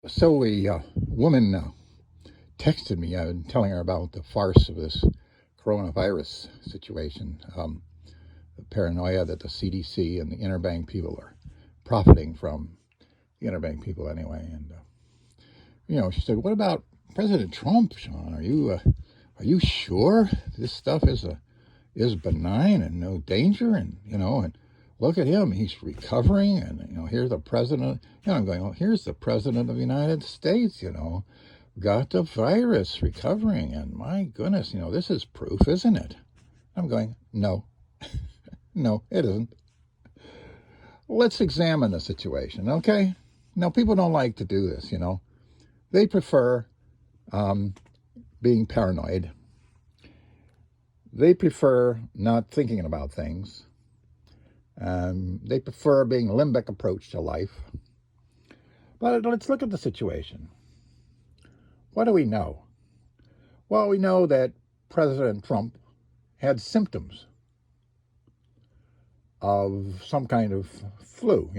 So a woman texted me telling her about the farce of this coronavirus situation, the paranoia that the CDC and the interbank people are profiting from, the interbank people anyway. And she said, "What about President Trump, Sean? Are you sure this stuff is benign and no danger? And look at him, he's recovering, and here's the president." I'm going, "Oh, here's the president of the United States, got the virus, recovering, and my goodness, this is proof, isn't it?" I'm going, "No, no, it isn't. Let's examine the situation, okay?" Now, people don't like to do this, They prefer being paranoid. They prefer not thinking about things. They prefer being limbic approach to life. But let's look at the situation. What do we know? Well, we know that President Trump had symptoms of some kind of flu,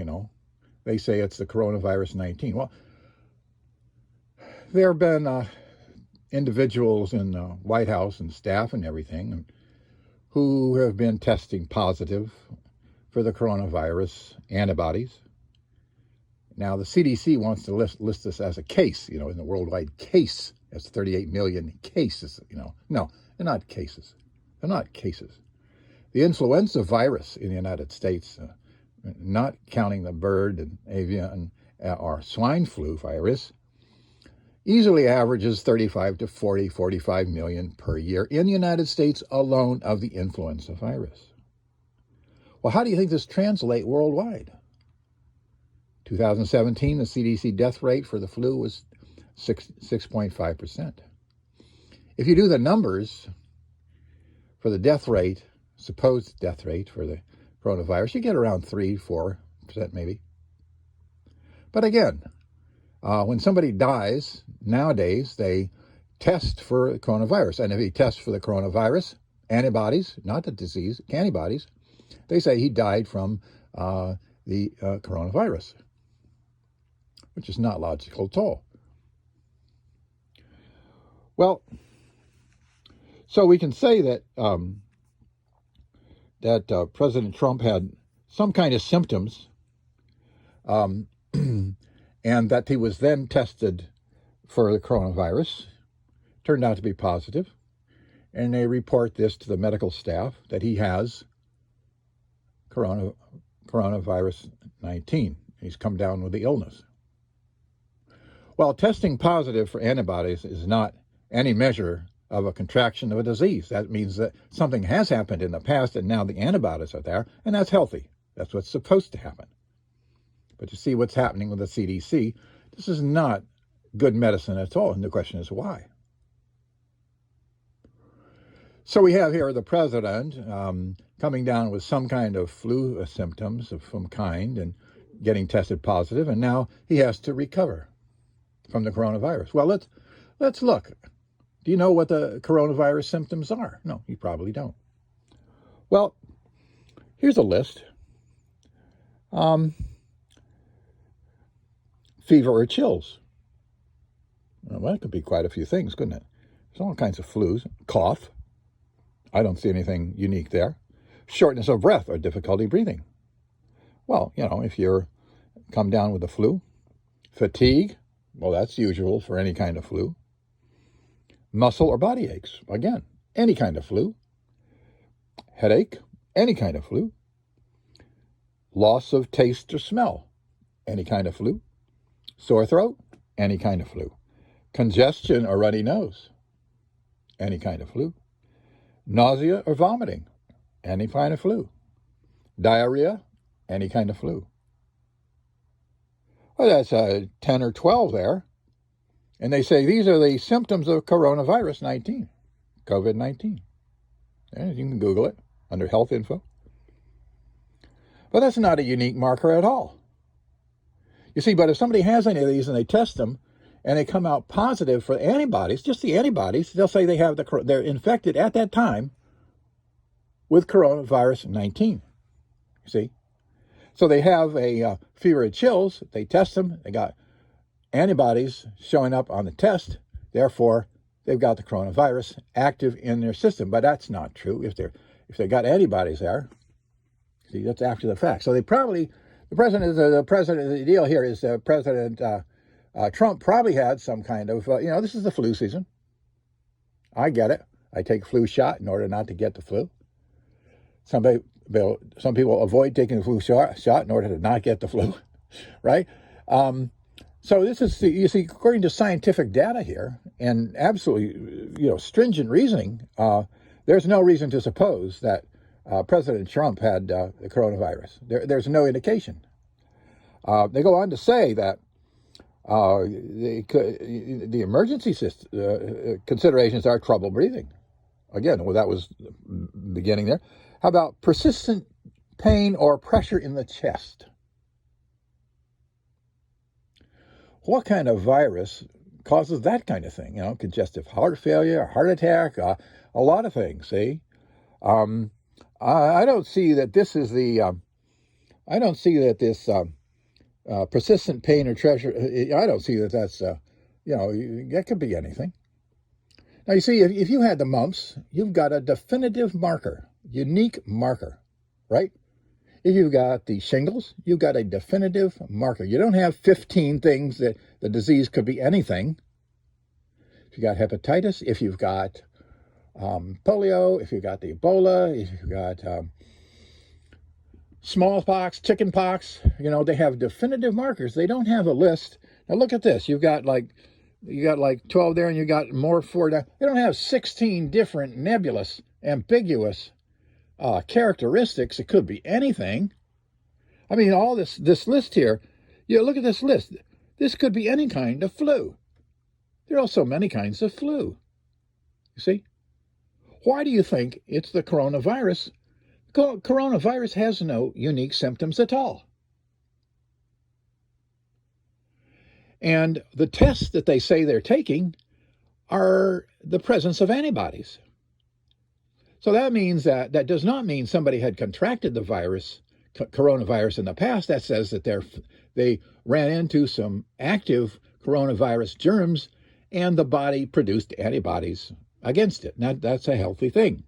They say it's the coronavirus 19. Well, there have been individuals in the White House and staff and everything who have been testing positive for the coronavirus antibodies. Now, the CDC wants to list this as a case, in the worldwide case. That's 38 million cases, No, they're not cases. They're not cases. The influenza virus in the United States, not counting the bird and avian or swine flu virus, easily averages 35 to 40, 45 million per year in the United States alone of the influenza virus. Well, how do you think this translates worldwide? 2017, the CDC death rate for the flu was 6.5%. If you do the numbers for the death rate, supposed death rate for the coronavirus, you get around 3-4% maybe. But again, when somebody dies, nowadays, they test for coronavirus. And if he tests for the coronavirus, antibodies, not the disease, antibodies, they say he died from the coronavirus, which is not logical at all. Well, so we can say that President Trump had some kind of symptoms, and that he was then tested for the coronavirus, turned out to be positive, and they report this to the medical staff that he has coronavirus 19. He's come down with the illness. Well, testing positive for antibodies is not any measure of a contraction of a disease. That means that something has happened in the past and now the antibodies are there, and that's healthy. That's what's supposed to happen. But you see what's happening with the CDC. This is not good medicine at all, and the question is why. So we have here the president coming down with some kind of flu symptoms of some kind and getting tested positive, and now he has to recover from the coronavirus. Well, let's look. Do you know what the coronavirus symptoms are? No, you probably don't. Well, here's a list. Fever or chills. Well, that could be quite a few things, couldn't it? There's all kinds of flus. Cough. I don't see anything unique there. Shortness of breath or difficulty breathing. Well, if you're come down with the flu. Fatigue. Well, that's usual for any kind of flu. Muscle or body aches. Again, any kind of flu. Headache. Any kind of flu. Loss of taste or smell. Any kind of flu. Sore throat. Any kind of flu. Congestion or runny nose. Any kind of flu. Nausea or vomiting. Any kind of flu. Diarrhea. Any kind of flu. Well, that's 10 or 12 there. And they say these are the symptoms of coronavirus 19, COVID-19. And you can Google it under health info. But that's not a unique marker at all. You see, but if somebody has any of these and they test them and they come out positive for antibodies, just the antibodies, they'll say they're infected at that time with coronavirus 19. You see? So they have a fever and chills. They test them. They got antibodies showing up on the test, therefore they've got the coronavirus active in their system. But that's not true. If they got antibodies there, see, that's after the fact. So they probably, the deal here is President Trump probably had some kind of, this is the flu season. I get it. I take flu shot in order not to get the flu. Some people avoid taking the flu shot in order to not get the flu, right? So this is, you see, according to scientific data here and absolutely, stringent reasoning, there's no reason to suppose that President Trump had the coronavirus. There's no indication. They go on to say that the emergency considerations are trouble breathing. Again, well, that was beginning there. How about persistent pain or pressure in the chest? What kind of virus causes that kind of thing? Congestive heart failure, heart attack, a lot of things, see? I don't see that this is persistent pain or pressure. I don't see that that's, that could be anything. Now, you see, if you had the mumps, you've got a definitive marker, unique marker, right? If you've got the shingles, you've got a definitive marker. You don't have 15 things that the disease could be anything. If you've got hepatitis, if you've got polio, if you've got the Ebola, if you've got smallpox, chickenpox, they have definitive markers. They don't have a list. Now look at this. You got like 12 there, and you got more 4 down. They don't have 16 different nebulous, ambiguous characteristics. It could be anything. I mean, all this list here, look at this list. This could be any kind of flu. There are so many kinds of flu. You see? Why do you think it's the coronavirus? Coronavirus has no unique symptoms at all. And the tests that they say they're taking are the presence of antibodies. So that means that does not mean somebody had contracted the coronavirus in the past. That says that they ran into some active coronavirus germs and the body produced antibodies against it. Now, that's a healthy thing.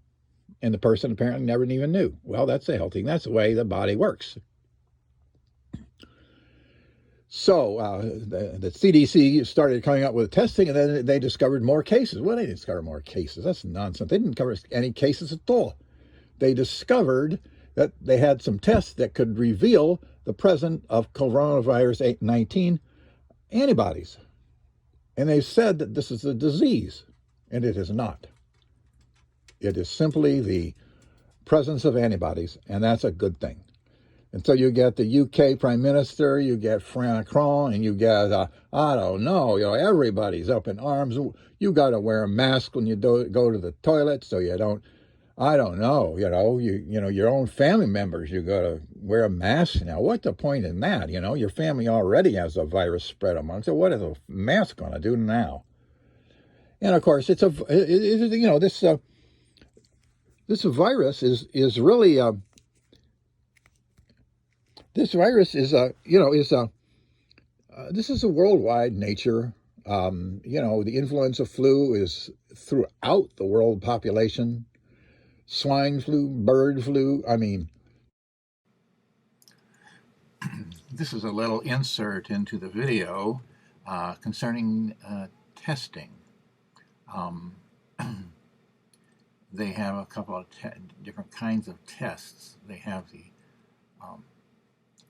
And the person apparently never even knew. Well, that's a healthy thing. That's the way the body works. So the CDC started coming up with testing, and then they discovered more cases. Well, they didn't discover more cases. That's nonsense. They didn't cover any cases at all. They discovered that they had some tests that could reveal the presence of coronavirus 19 antibodies. And they said that this is a disease, and it is not. It is simply the presence of antibodies, and that's a good thing. And so you get the UK Prime Minister, you get Macron, and you get, I don't know, everybody's up in arms. You got to wear a mask when you go to the toilet so you don't, I don't know, your own family members, you got to wear a mask now. What's the point in that? Your family already has a virus spread amongst it. What is a mask going to do now? And of course, this virus is really this virus is this is a worldwide nature. The influenza flu is throughout the world population. Swine flu, bird flu. I mean, this is a little insert into the video concerning testing. They have a couple of different kinds of tests. They have the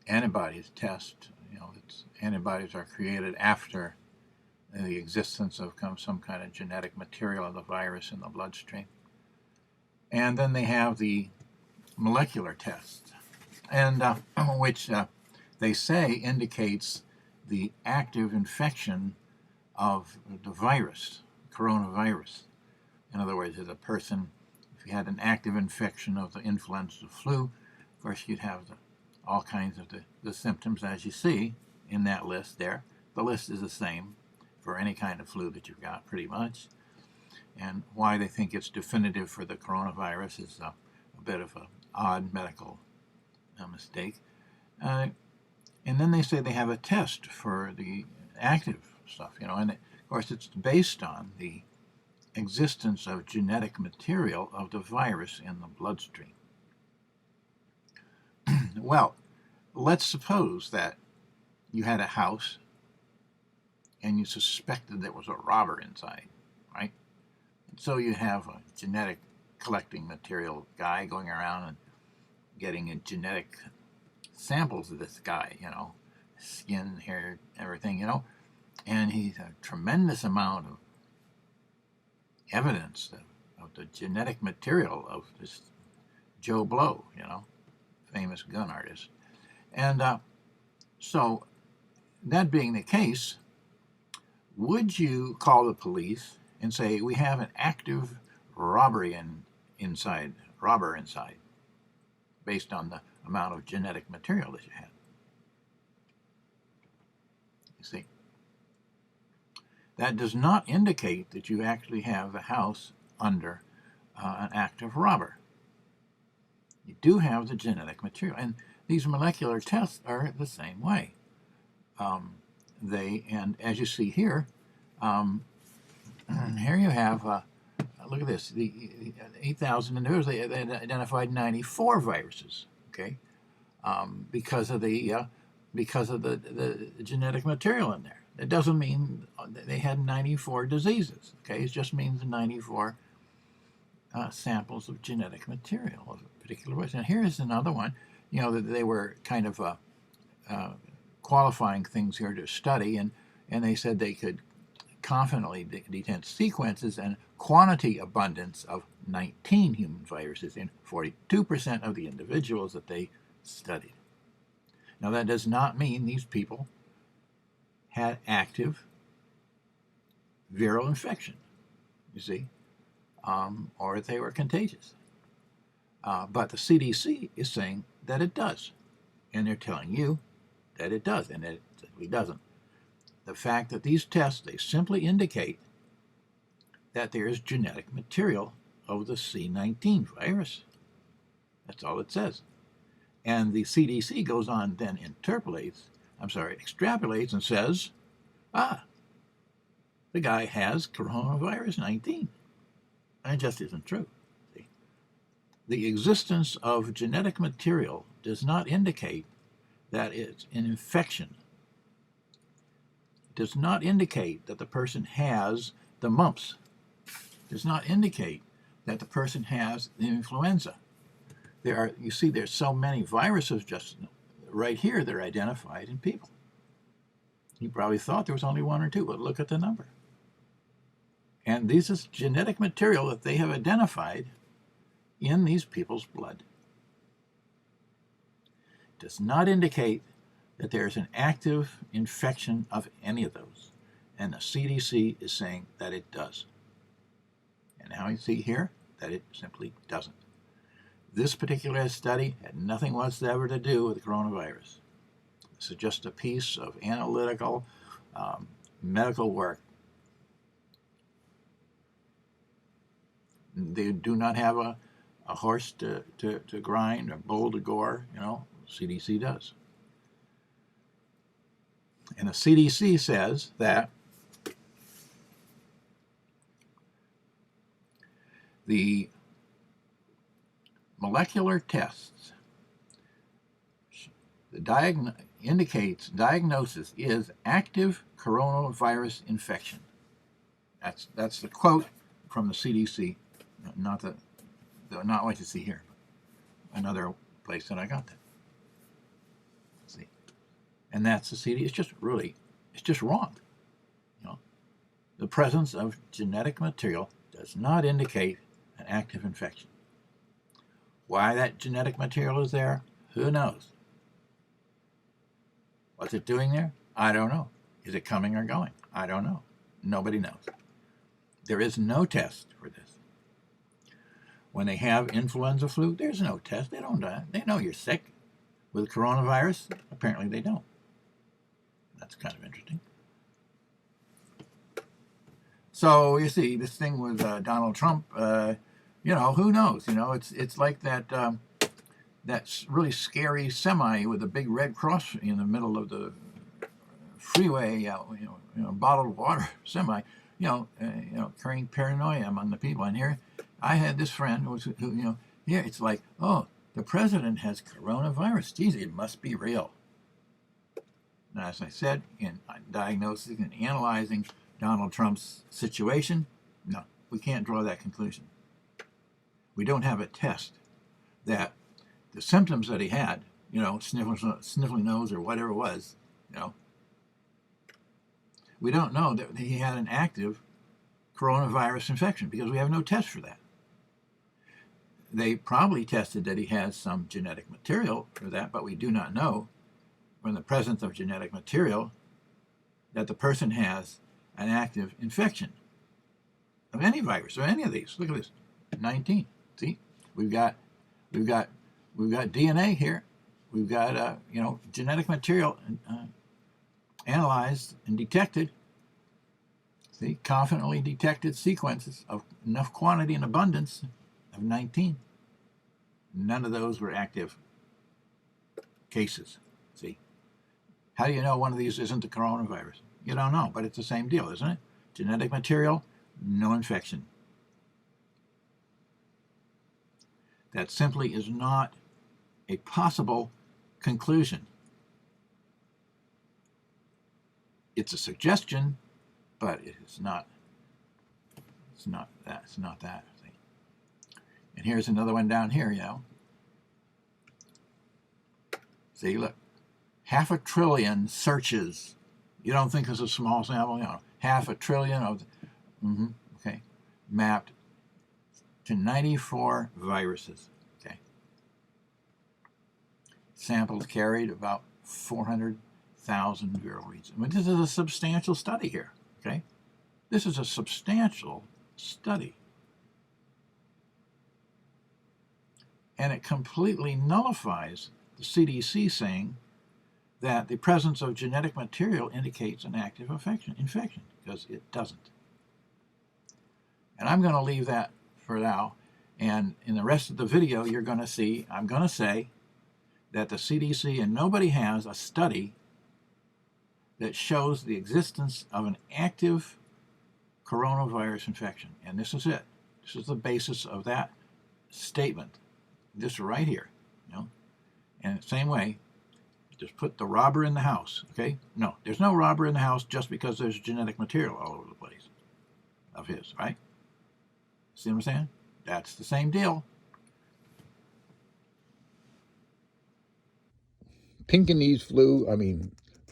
antibodies test. Antibodies are created after the existence of some kind of genetic material of the virus in the bloodstream. And then they have the molecular test, and which they say indicates the active infection of the virus, coronavirus. In other words, if you had an active infection of the influenza flu, of course you'd have all kinds of the symptoms as you see in that list there. The list is the same for any kind of flu that you've got, pretty much. And why they think it's definitive for the coronavirus is a bit of an odd medical mistake. And then they say they have a test for the active stuff, and of course it's based on the existence of genetic material of the virus in the bloodstream. Well, let's suppose that you had a house and you suspected there was a robber inside, right? And so you have a genetic collecting material guy going around and getting a genetic samples of this guy, skin, hair, everything, and he's a tremendous amount of evidence of the genetic material of this Joe Blow, famous gun artist. And so, that being the case, would you call the police and say, we have an active robber inside, based on the amount of genetic material that you had? You see? That does not indicate that you actually have a house under an active robber. You do have the genetic material, and these molecular tests are the same way. And as you see here, here you have, look at this, the 8,000 individuals, they identified 94 viruses, okay, because of the genetic material in there. It doesn't mean they had 94 diseases, okay? It just means 94 samples of genetic material of a particular race. And here's another one, that they were kind of qualifying things here to study, and they said they could confidently detect sequences and quantity abundance of 19 human viruses in 42% of the individuals that they studied. Now, that does not mean these people had active viral infection, you see, or they were contagious. But the CDC is saying that it does, and they're telling you that it does, and it simply doesn't. The fact that these tests, they simply indicate that there is genetic material of the C-19 virus. That's all it says. And the CDC goes on then extrapolates and says, the guy has coronavirus 19. And it just isn't true. See? The existence of genetic material does not indicate that it's an infection. It does not indicate that the person has the mumps. It does not indicate that the person has the influenza. There's so many viruses just right here that are identified in people. You probably thought there was only one or two, but look at the number. And this is genetic material that they have identified in these people's blood. It does not indicate that there's an active infection of any of those. And the CDC is saying that it does. And now you see here that it simply doesn't. This particular study had nothing whatsoever to do with the coronavirus. This is just a piece of analytical medical work. They do not have a horse to grind, a bull to gore, CDC does. And the CDC says that the molecular tests indicates diagnosis is active coronavirus infection. That's the quote from the CDC, not what you see here. Another place that I got that. See, and that's the CDC. It's just wrong. The presence of genetic material does not indicate an active infection. Why that genetic material is there, who knows? What's it doing there? I don't know. Is it coming or going? I don't know. Nobody knows. There is no test for this. When they have influenza flu, there's no test. They don't die. They know you're sick. With coronavirus, apparently they don't. That's kind of interesting. So you see, this thing with Donald Trump, who knows? It's like that really scary semi with a big red cross in the middle of the freeway, bottled water semi, carrying paranoia among the people. And here, I had this friend who it's like, oh, the president has coronavirus. Geez, it must be real. And as I said, in diagnosing and analyzing Donald Trump's situation, no, we can't draw that conclusion. We don't have a test that the symptoms that he had, sniffling nose or whatever it was, we don't know that he had an active coronavirus infection because we have no test for that. They probably tested that he has some genetic material for that, but we do not know from the presence of genetic material that the person has an active infection of any virus or any of these. Look at this, 19. See, we've got DNA here. We've got genetic material analyzed and detected. See, confidently detected sequences of enough quantity and abundance of 19. None of those were active cases. See, how do you know one of these isn't the coronavirus? You don't know, but it's the same deal, isn't it? Genetic material, no infection. That simply is not a possible conclusion. It's a suggestion, but it's not. It's not that. It's not that. See? And here's another one down here. See, look, 500 billion searches. You don't think it's a small sample? 500 billion of, okay, mapped to 94 viruses. Okay, samples carried about 400,000 viral reads. I mean, this is a substantial study here. Okay, this is a substantial study, and it completely nullifies the CDC saying that the presence of genetic material indicates an active infection, because it doesn't. And I'm going to leave that for now. And in the rest of the video, you're going to see, I'm going to say that the CDC and nobody has a study that shows the existence of an active coronavirus infection. And this is it. This is the basis of that statement. This right here. And the same way, just put the robber in the house, okay? No, there's no robber in the house just because there's genetic material all over the place of his, right? See what I'm saying? That's the same deal. Pinkenese flu,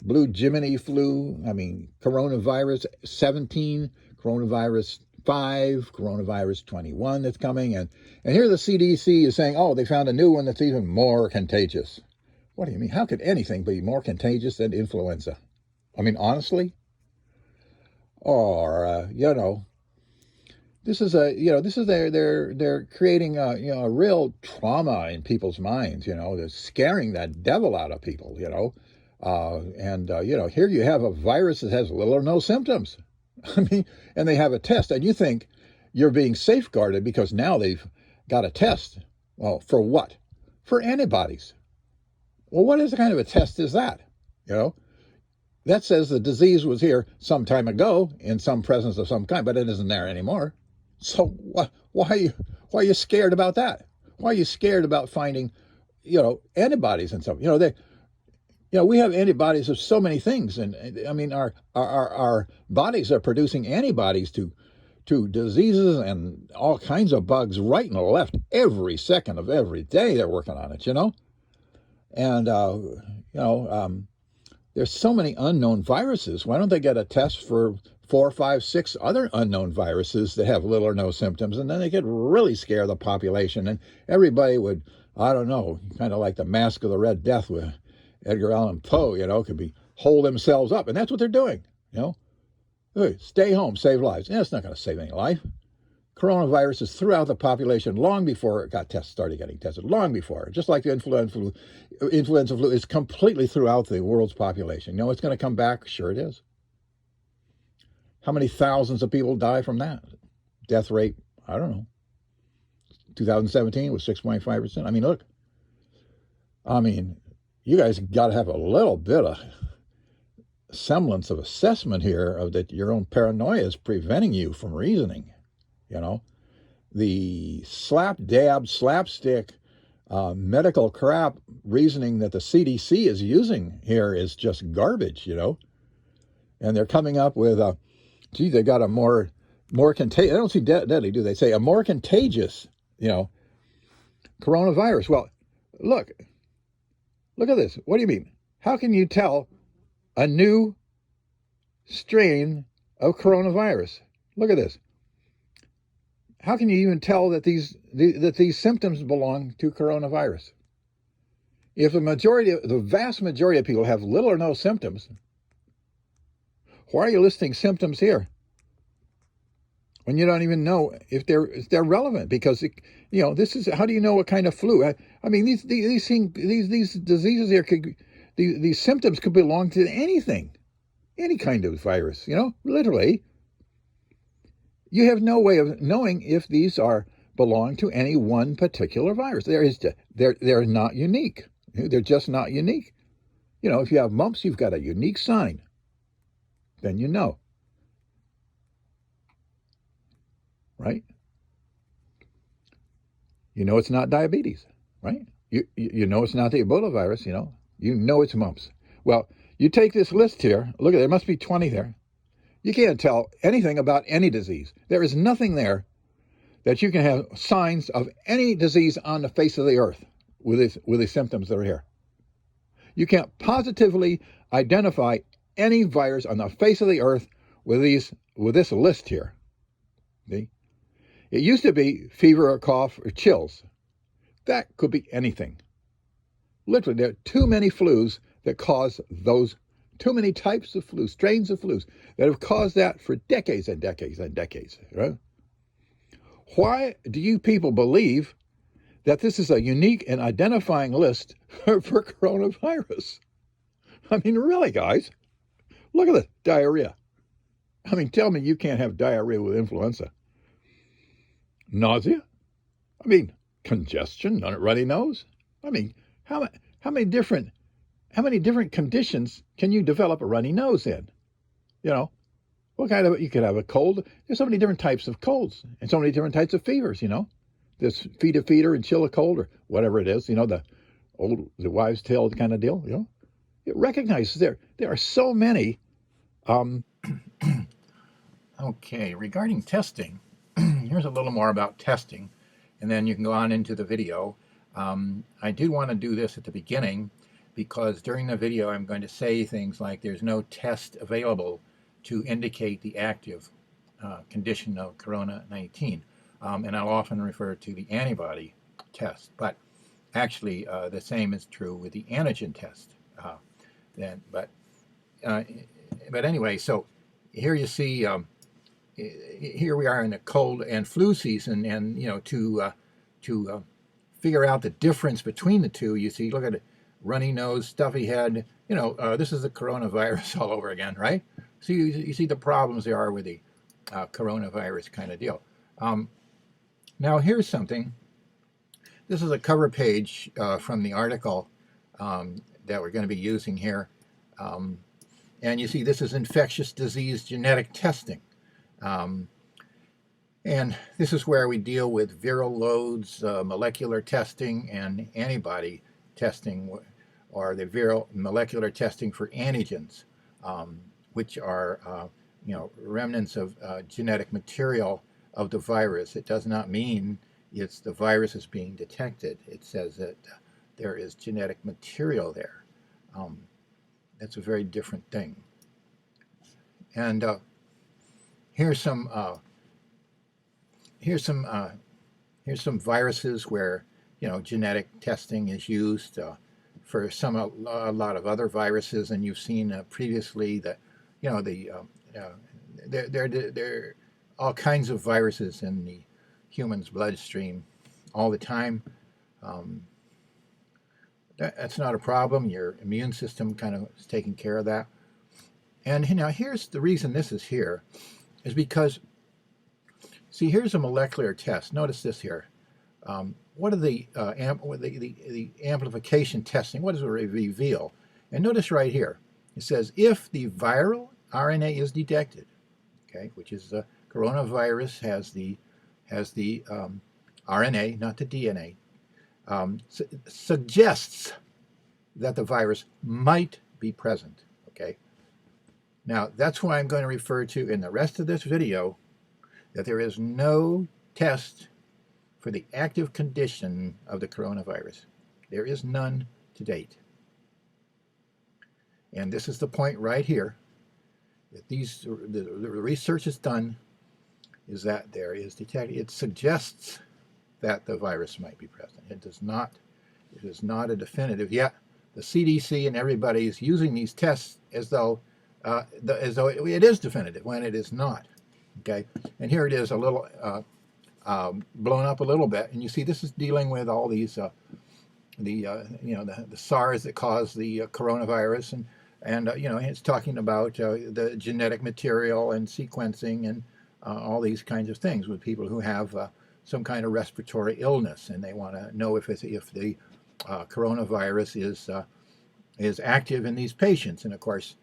blue Jiminy flu, coronavirus 17, coronavirus 5, coronavirus 21 that's coming. And here the CDC is saying, oh, they found a new one that's even more contagious. What do you mean? How could anything be more contagious than influenza? Honestly? Or, this is they're creating a real trauma in people's minds, they're scaring that devil out of people, here you have a virus that has little or no symptoms. And they have a test, and you think you're being safeguarded because now they've got a test. Well, for what? For antibodies. Well, what is kind of a test is that? That says the disease was here some time ago in some presence of some kind, but it isn't there anymore. So why are you scared about that? Why are you scared about finding, antibodies and stuff? We have antibodies of so many things, and our bodies are producing antibodies to diseases and all kinds of bugs right and left every second of every day. They're working on it, and there's so many unknown viruses. Why don't they get a test for 4, 5, 6 other unknown viruses that have little or no symptoms, and then they could really scare the population, and everybody would, I don't know, kind of like the Mask of the Red Death with Edgar Allan Poe, could hold themselves up, and that's what they're doing, Hey, stay home, save lives. It's not going to save any life. Coronavirus is throughout the population long before it started getting tested, long before. Just like the influenza flu is completely throughout the world's population. It's going to come back? Sure it is. How many thousands of people die from that? Death rate, I don't know. 2017 was 6.5%. Look. You guys got to have a little bit of semblance of assessment here of that your own paranoia is preventing you from reasoning. You know, the slapstick medical crap reasoning that the CDC is using here is just garbage, you know. And they're coming up with gee, they got a more contagious, I don't see deadly, do they? Say a more contagious, you know, coronavirus. Well, look at this. What do you mean? How can you tell a new strain of coronavirus? Look at this. How can you even tell that these symptoms belong to coronavirus? If the vast majority of people have little or no symptoms, why are you listing symptoms here when you don't even know if they're relevant? Because this is, how do you know what kind of flu? I mean, these diseases here these symptoms could belong to anything, any kind of virus. Literally, you have no way of knowing if these belong to any one particular virus. They're not unique. They're just not unique. If you have mumps, you've got a unique sign. Then you know. Right? You know it's not diabetes, right? You know it's not the Ebola virus, you know it's mumps. Well, you take this list here, look at it, there must be 20 there. You can't tell anything about any disease. There is nothing there that you can have signs of any disease on the face of the earth with the symptoms that are here. You can't positively identify any virus on the face of the earth with this list here. See? It used to be fever or cough or chills. That could be anything. Literally, there are too many flus that cause those, too many types of flu, strains of flus that have caused that for decades and decades and decades. Right? Why do you people believe that this is a unique and identifying list for coronavirus? I mean, really, guys, look at this, diarrhea. I mean, tell me you can't have diarrhea with influenza. Nausea? I mean, congestion, runny nose? I mean, how many different conditions can you develop a runny nose in? What kind of, you could have a cold. There's so many different types of colds and so many different types of fevers, This feeder and chill a cold or whatever it is, the wives' tale kind of deal, It recognizes there are so many. Okay, regarding testing, here's a little more about testing, and then you can go on into the video. I did want to do this at the beginning because during the video I'm going to say things like there's no test available to indicate the active condition of corona-19, and I'll often refer to the antibody test, but actually the same is true with the antigen test. But anyway, so here you see, here we are in the cold and flu season, and to figure out the difference between the two, you see, look at it, runny nose, stuffy head. This is the coronavirus all over again, right? So you see the problems there are with the coronavirus kind of deal. Now here's something. This is a cover page from the article that we're going to be using here. And you see, this is infectious disease genetic testing. And this is where we deal with viral loads, molecular testing, and antibody testing, or the viral molecular testing for antigens, which are remnants of genetic material of the virus. It does not mean it's the virus is being detected. It says that there is genetic material there. That's a very different thing. And here's some viruses where genetic testing is used for a lot of other viruses, and you've seen previously that there are all kinds of viruses in the human's bloodstream all the time. That's not a problem. Your immune system kind of is taking care of that. And now here's the reason this is here, is because, see, here's a molecular test. Notice this here. What are the amplification testing? What does it reveal? And notice right here, It says if the viral RNA is detected, okay, which is the coronavirus has the RNA, not the DNA, suggests that the virus might be present. Okay. Now that's why I'm going to refer to in the rest of this video that there is no test for the active condition of the coronavirus. There is none to date. And this is the point right here that the research is done is that there is detected. It suggests that the virus might be present. It is not a definitive yet. The CDC and everybody is using these tests as though it is definitive when it is not. Okay, and here it is a little blown up a little bit, and you see this is dealing with all these the SARS that caused the coronavirus, and it's talking about the genetic material and sequencing and all these kinds of things with people who have some kind of respiratory illness, and they want to know if the coronavirus is active in these patients. And of course,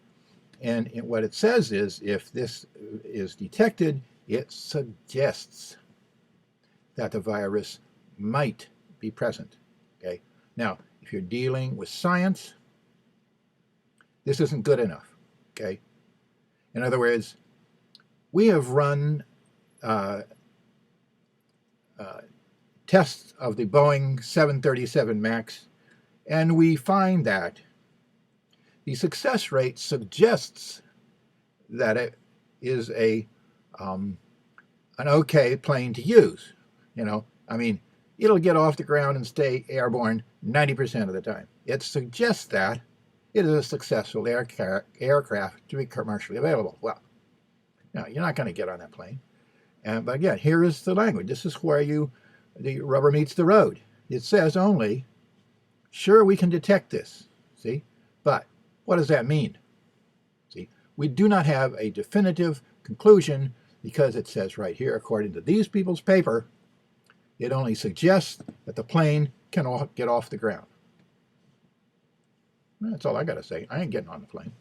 what it says is if this is detected, it suggests that the virus might be present. Okay. Now, if you're dealing with science, this isn't good enough. Okay. In other words, we have run tests of the Boeing 737 MAX, and we find that the success rate suggests that it is an okay plane to use. I mean, it'll get off the ground and stay airborne 90% of the time. It suggests that it is a successful aircraft to be commercially available. Well, now you're not going to get on that plane. But again, here is the language. This is where the rubber meets the road. It says only, sure, we can detect this. See? But what does that mean? See, we do not have a definitive conclusion because it says right here, according to these people's paper, it only suggests that the plane can get off the ground. That's all I got to say. I ain't getting on the plane.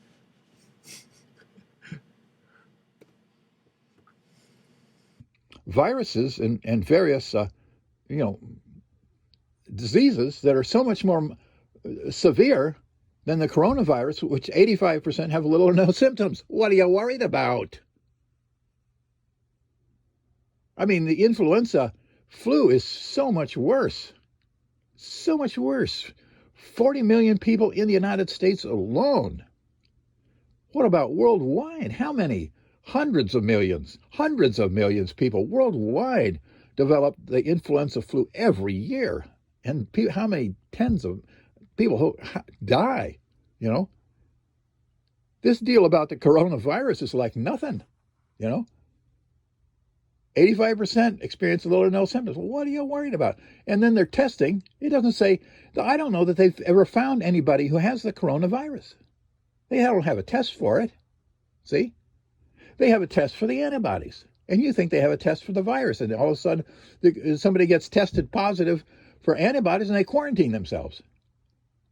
Viruses and various, diseases that are so much more severe than the coronavirus, which 85% have little or no symptoms. What are you worried about? I mean, the influenza flu is so much worse. So much worse. 40 million people in the United States alone. What about worldwide? How many? Hundreds of millions people worldwide develop the influenza flu every year. And how many tens of people who die, This deal about the coronavirus is like nothing, 85% experience little or no symptoms. Well, what are you worried about? And then they're testing. It doesn't say, I don't know that they've ever found anybody who has the coronavirus. They don't have a test for it. See? They have a test for the antibodies. And you think they have a test for the virus. And all of a sudden, somebody gets tested positive for antibodies and they quarantine themselves.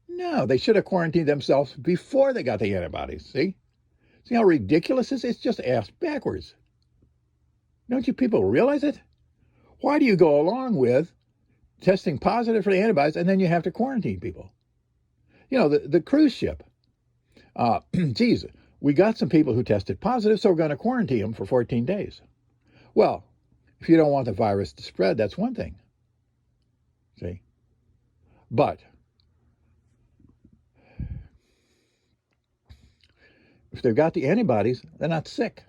No, they should have quarantined themselves before they got the antibodies. See how ridiculous this is? It's just ass backwards. Don't you people realize it? Why do you go along with testing positive for the antibodies and then you have to quarantine people? The cruise ship. Geez, we got some people who tested positive, so we're going to quarantine them for 14 days. Well, if you don't want the virus to spread, that's one thing. See? But if they've got the antibodies, they're not sick.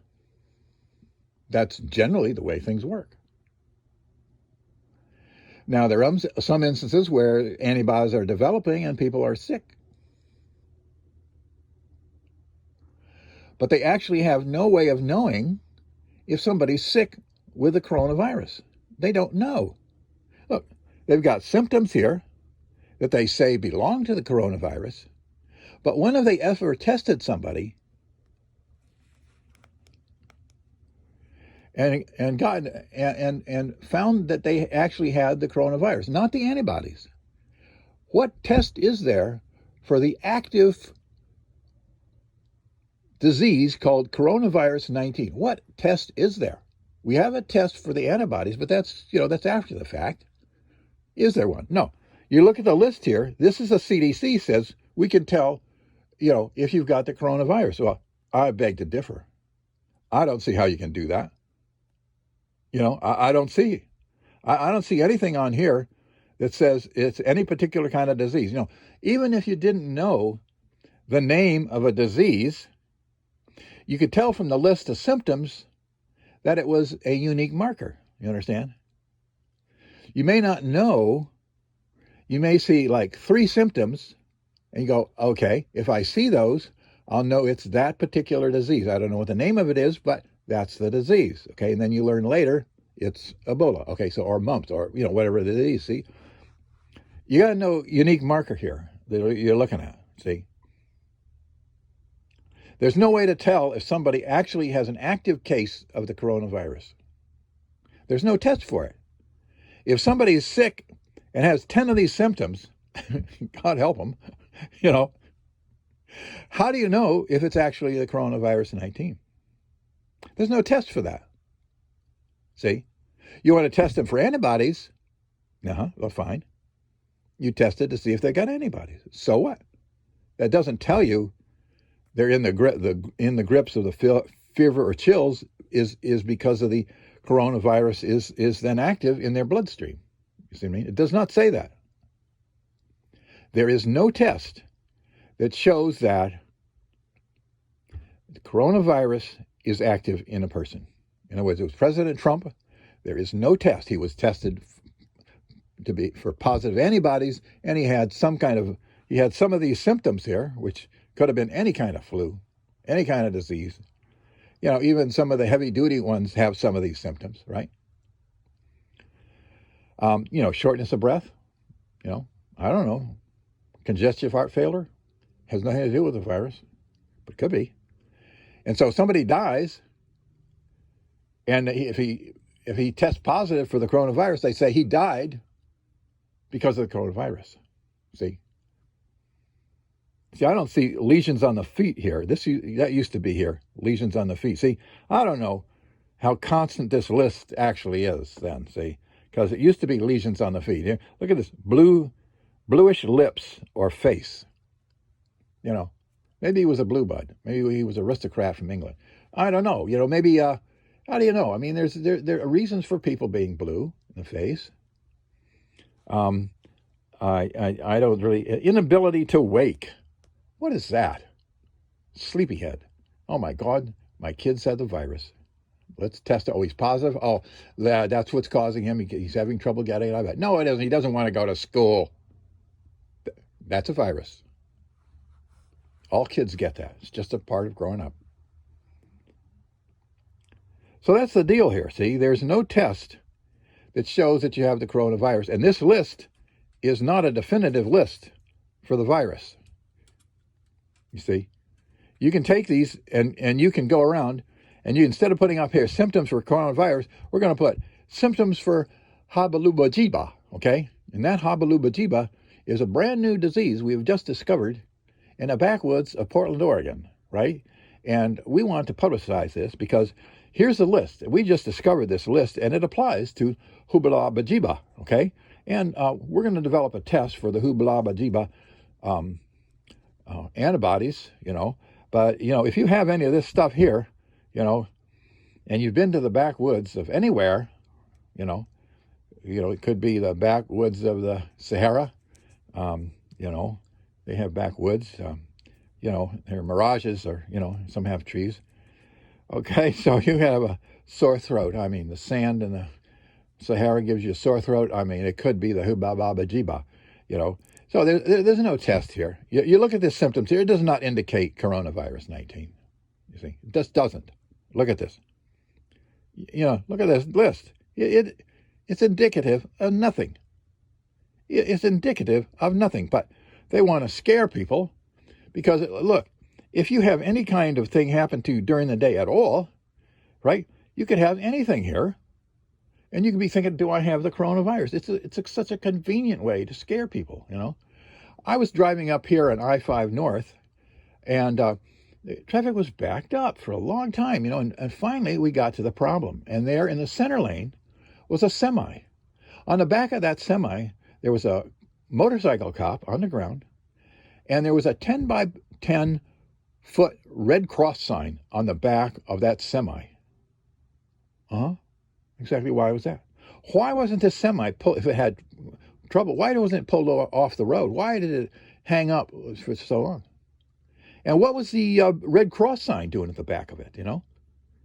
That's generally the way things work. Now, there are some instances where antibodies are developing and people are sick. But they actually have no way of knowing if somebody's sick with the coronavirus. They don't know. Look, they've got symptoms here that they say belong to the coronavirus, but when have they ever tested somebody and found that they actually had the coronavirus, not the antibodies? What test is there for the active disease called coronavirus 19. What test is there? We have a test for the antibodies, but that's after the fact. Is there one? No. You look at the list here. This is a CDC says we can tell, if you've got the coronavirus. Well, I beg to differ. I don't see how you can do that. I don't see. I don't see anything on here that says it's any particular kind of disease. Even if you didn't know the name of a disease, you could tell from the list of symptoms that it was a unique marker. You understand? You may not know. You may see like 3 symptoms and you go, okay, if I see those, I'll know it's that particular disease. I don't know what the name of it is, but that's the disease. Okay. And then you learn later it's Ebola. Okay. So, or mumps or, whatever the disease. See, you got to know unique marker here that you're looking at. See, there's no way to tell if somebody actually has an active case of the coronavirus. There's no test for it. If somebody is sick and has 10 of these symptoms, God help them, how do you know if it's actually the coronavirus 19? There's no test for that. See, you want to test them for antibodies? Well, fine. You test it to see if they got antibodies. So what? That doesn't tell you they're in the grips of the fever or chills is because of the coronavirus is then active in their bloodstream. You see what I mean? It does not say that. There is no test that shows that the coronavirus is active in a person. In other words, it was President Trump. There is no test. He was tested for positive antibodies, and he had some of these symptoms here, which could have been any kind of flu, any kind of disease. Even some of the heavy-duty ones have some of these symptoms, right? Shortness of breath, I don't know. Congestive heart failure has nothing to do with the virus, but could be. And so somebody dies, and if he tests positive for the coronavirus, they say he died because of the coronavirus. See, I don't see lesions on the feet here. That used to be here, lesions on the feet. See, I don't know how constant this list actually is then, see, because it used to be lesions on the feet. Here, look at this, bluish lips or face. Maybe he was a blue bud. Maybe he was an aristocrat from England. I don't know. Maybe, how do you know? I mean, there are reasons for people being blue in the face. I don't really, inability to wake. What is that? Sleepyhead. Oh my God, my kid's had the virus. Let's test it. Oh, he's positive. Oh, that's what's causing him. He's having trouble getting out of bed. No, it isn't. He doesn't want to go to school. That's a virus. All kids get that. It's just a part of growing up. So that's the deal here. See, there's no test that shows that you have the coronavirus. And this list is not a definitive list for the virus. You see, you can take these and you can go around and you, instead of putting up here symptoms for coronavirus, we're going to put symptoms for habalubajiba, okay? And that habalubajiba is a brand new disease we have just discovered in the backwoods of Portland, Oregon, right? And we want to publicize this because here's the list. We just discovered this list, and it applies to hubalabajiba, okay? And we're going to develop a test for the hubalabajiba antibodies, But, if you have any of this stuff here, and you've been to the backwoods of anywhere, it could be the backwoods of the Sahara, they have backwoods, their mirages or, some have trees. Okay, so you have a sore throat. I mean, the sand in the Sahara gives you a sore throat. I mean, it could be the hubababajiba, So there's no test here. You look at the symptoms here, it does not indicate coronavirus 19. You see, it just doesn't. Look at this. Look at this list. It's indicative of nothing. It's indicative of nothing, but they want to scare people because, look, if you have any kind of thing happen to you during the day at all, right, you could have anything here, and you could be thinking, do I have the coronavirus? It's such a convenient way to scare people, I was driving up here on I-5 North, and The traffic was backed up for a long time, and finally we got to the problem. And there in the center lane was a semi. On the back of that semi, there was a motorcycle cop on the ground, and there was a 10 by 10 foot Red Cross sign on the back of that semi. Exactly why was that? Why wasn't this semi if it had trouble, why wasn't it pulled off the road? Why did it hang up for so long? And what was the Red Cross sign doing at the back of it,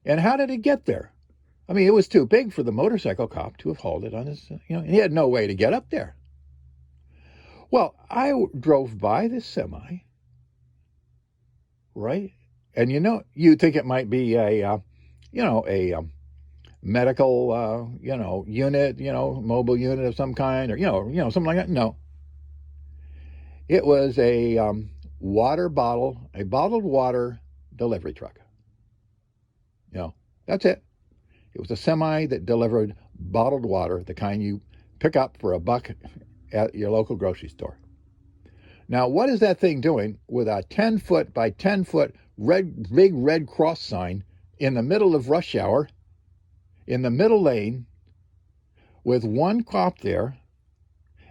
And how did it get there? I mean, it was too big for the motorcycle cop to have hauled it on his, and he had no way to get up there. Well, I drove by this semi, right? And you'd think it might be a medical, unit, mobile unit of some kind, or something like that. No, it was a bottled water delivery truck. That's it. It was a semi that delivered bottled water, the kind you pick up for $1 at your local grocery store. Now, what is that thing doing with a 10 foot by 10 foot big Red Cross sign in the middle of rush hour, in the middle lane, with one cop there?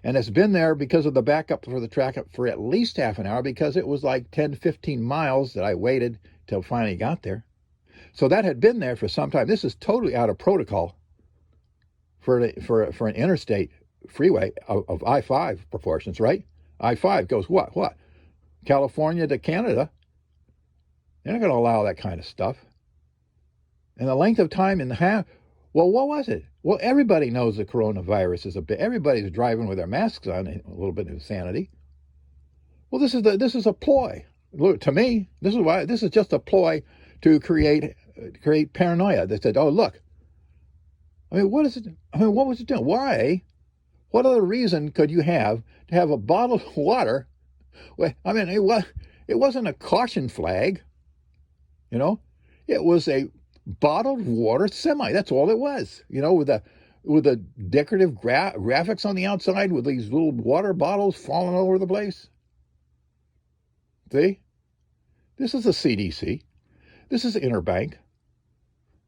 And it's been there because of the backup for the track for at least half an hour, because it was like 10, 15 miles that I waited till finally got there. So that had been there for some time. This is totally out of protocol for an interstate freeway of I-5 proportions, right? I-5 goes what? California to Canada. They're not going to allow that kind of stuff. And the length of time in the half, well, what was it? Well, everybody knows the coronavirus is everybody's driving with their masks on, a little bit of insanity. Well, this is a ploy. Look, to me, this is just a ploy to create paranoia. They said, oh, look. I mean, what is it? I mean, what was it doing? Why? What other reason could you have to have a bottled water? Well, I mean, it wasn't a caution flag, It was a bottled water semi. That's all it was, with the decorative graphics on the outside with these little water bottles falling all over the place. See? This is the CDC. This is Interbank.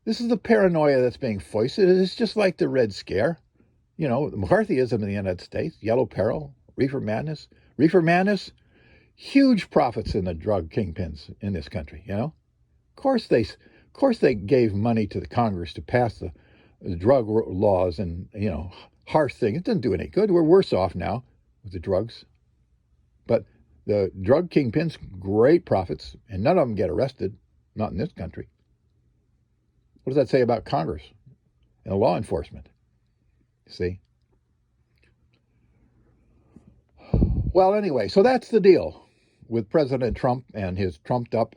This is the paranoia that's being foisted. It's just like the Red Scare. McCarthyism in the United States, Yellow Peril, Reefer Madness. Reefer Madness, huge profits in the drug kingpins in this country, Of course they gave money to the Congress to pass the drug laws and, harsh thing. It doesn't do any good. We're worse off now with the drugs. But the drug kingpins, great profits, and none of them get arrested, not in this country. What does that say about Congress and law enforcement? See? Well, anyway, so that's the deal with President Trump and his trumped up,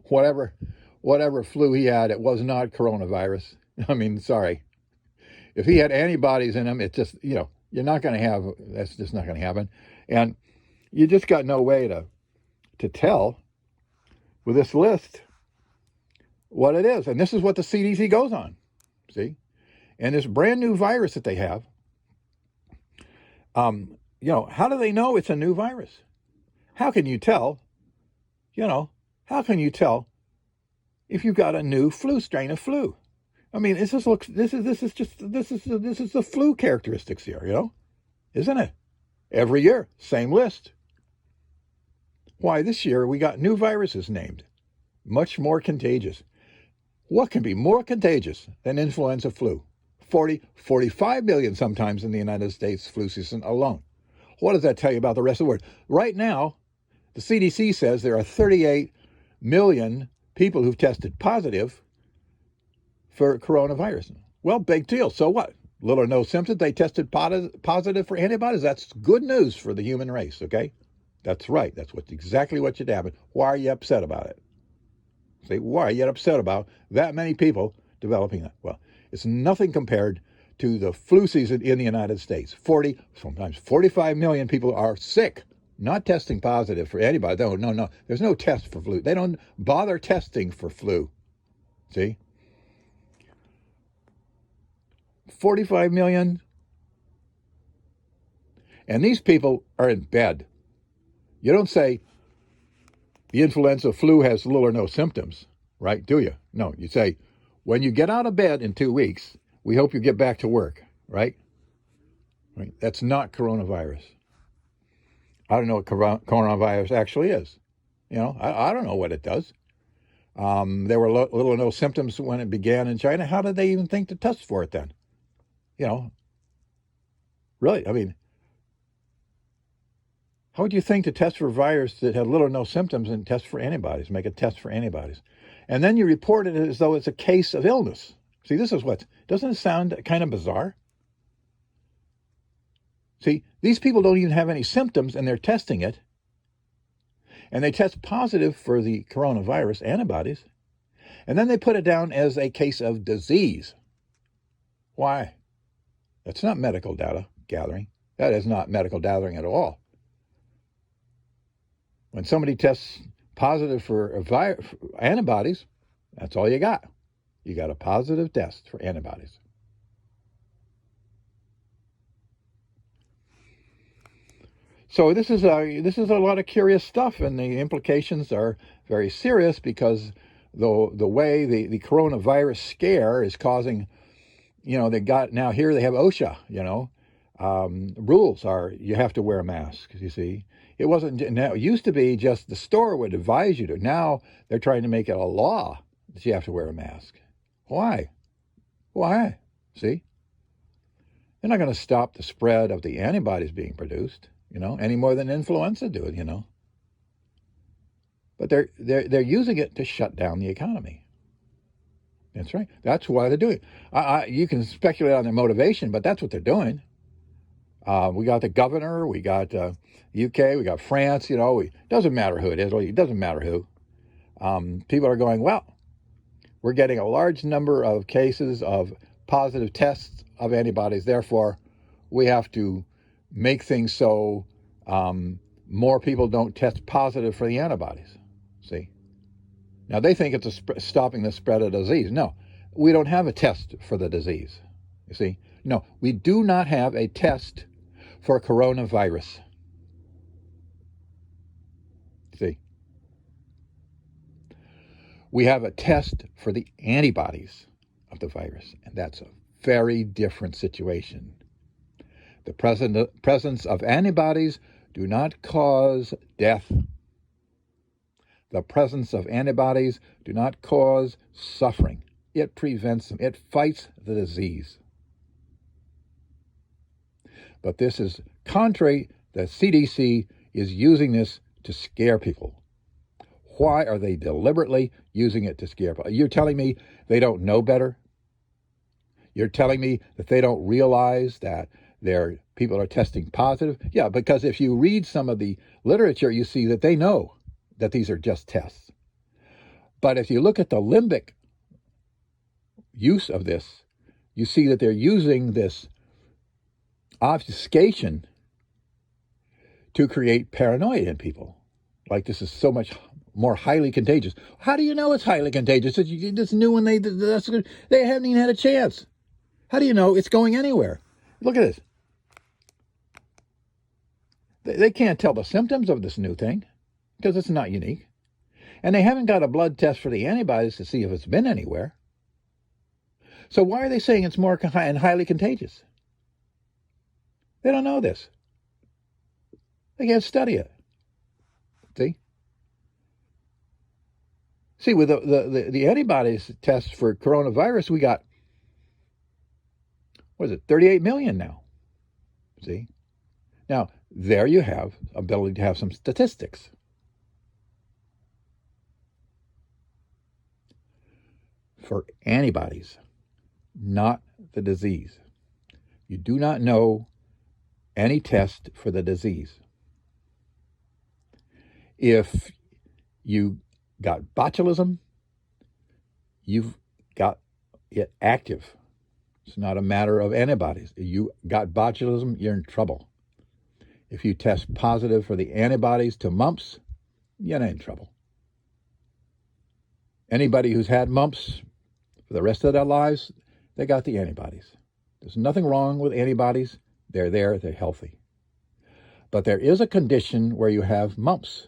whatever flu he had. It was not coronavirus. I mean, sorry. If he had antibodies in him, it's just, you're not going to have, that's just not going to happen. And you just got no way to tell with this list what it is. And this is what the CDC goes on, see? And this brand new virus that they have, how do they know it's a new virus? How can you tell, how can you tell if you've got a new strain of flu? I mean, this is the flu characteristics here, isn't it? Every year, same list. Why, this year we got new viruses named, much more contagious. What can be more contagious than influenza flu? 45 million sometimes in the United States flu season alone. What does that tell you about the rest of the world? Right now, the CDC says there are 38 million people who've tested positive for coronavirus. Well, big deal. So what? Little or no symptoms. They tested positive for antibodies. That's good news for the human race, okay? That's right. That's exactly what should happen. Why are you upset about it? See, why are you upset about that many people developing that? Well, it's nothing compared to the flu season in the United States. sometimes 45 million people are sick, not testing positive for antibodies. No. There's no test for flu. They don't bother testing for flu. See? 45 million. And these people are in bed. You don't say, the influenza flu has little or no symptoms, right? Do you? No, you say, when you get out of bed in 2 weeks, we hope you get back to work, right? Right? That's not coronavirus. I don't know what coronavirus actually is. I don't know what it does. There were little or no symptoms when it began in China. How did they even think to test for it then? Really, I mean, how would you think to test for a virus that had little or no symptoms and test for antibodies, make a test for antibodies? And then you report it as though it's a case of illness. See, this is doesn't it sound kind of bizarre? See, these people don't even have any symptoms and they're testing it. And they test positive for the coronavirus antibodies. And then they put it down as a case of disease. Why? That's not medical data gathering. That is not medical gathering at all. When somebody tests positive for antibodies, that's all you got. You got a positive test for antibodies. So this is a lot of curious stuff, and the implications are very serious because the way the coronavirus scare is causing, they have OSHA, rules are you have to wear a mask, you see. It used to be just the store would advise you to. Now they're trying to make it a law that you have to wear a mask. Why? Why? See? They're not going to stop the spread of the antibodies being produced, any more than influenza do it, But they're using it to shut down the economy. That's right. That's why they're doing it. You can speculate on their motivation, but that's what they're doing. We got the governor, we got UK, we got France, doesn't matter who it is, it doesn't matter who. People are going, well, we're getting a large number of cases of positive tests of antibodies, therefore we have to make things so more people don't test positive for the antibodies. See? Now they think it's stopping the spread of disease. No, we don't have a test for the disease. You see? No, we do not have a test for coronavirus. See? We have a test for the antibodies of the virus, and that's a very different situation. The presence of antibodies do not cause death. The presence of antibodies do not cause suffering. It prevents them. It fights the disease. But this is contrary. The CDC is using this to scare people. Why are they deliberately using it to scare people? You're telling me they don't know better? You're telling me that they don't realize that their people are testing positive? Yeah, because if you read some of the literature, you see that they know that these are just tests. But if you look at the limbic use of this, you see that they're using this obfuscation to create paranoia in people. Like this is so much more highly contagious. How do you know it's highly contagious? It's new when they haven't even had a chance. How do you know it's going anywhere? Look at this. They can't tell the symptoms of this new thing because it's not unique. And they haven't got a blood test for the antibodies to see if it's been anywhere. So why are they saying it's more and highly contagious? They don't know this. They can't study it. See, with the antibodies test for coronavirus, we got, 38 million now. See? Now, there you have ability to have some statistics. For antibodies, not the disease. You do not know any test for the disease. If you got botulism, you've got it active. It's not a matter of antibodies. If you got botulism, you're in trouble. If you test positive for the antibodies to mumps, you're not in trouble. Anybody who's had mumps for the rest of their lives, they got the antibodies. There's nothing wrong with antibodies. They're there, they're healthy. But there is a condition where you have mumps.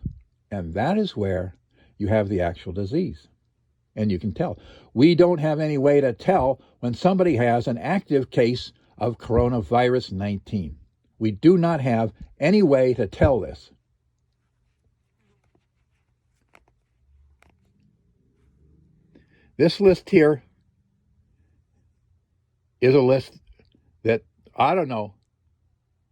And that is where you have the actual disease. And you can tell. We don't have any way to tell when somebody has an active case of coronavirus 19. We do not have any way to tell this. This list here is a list that, I don't know,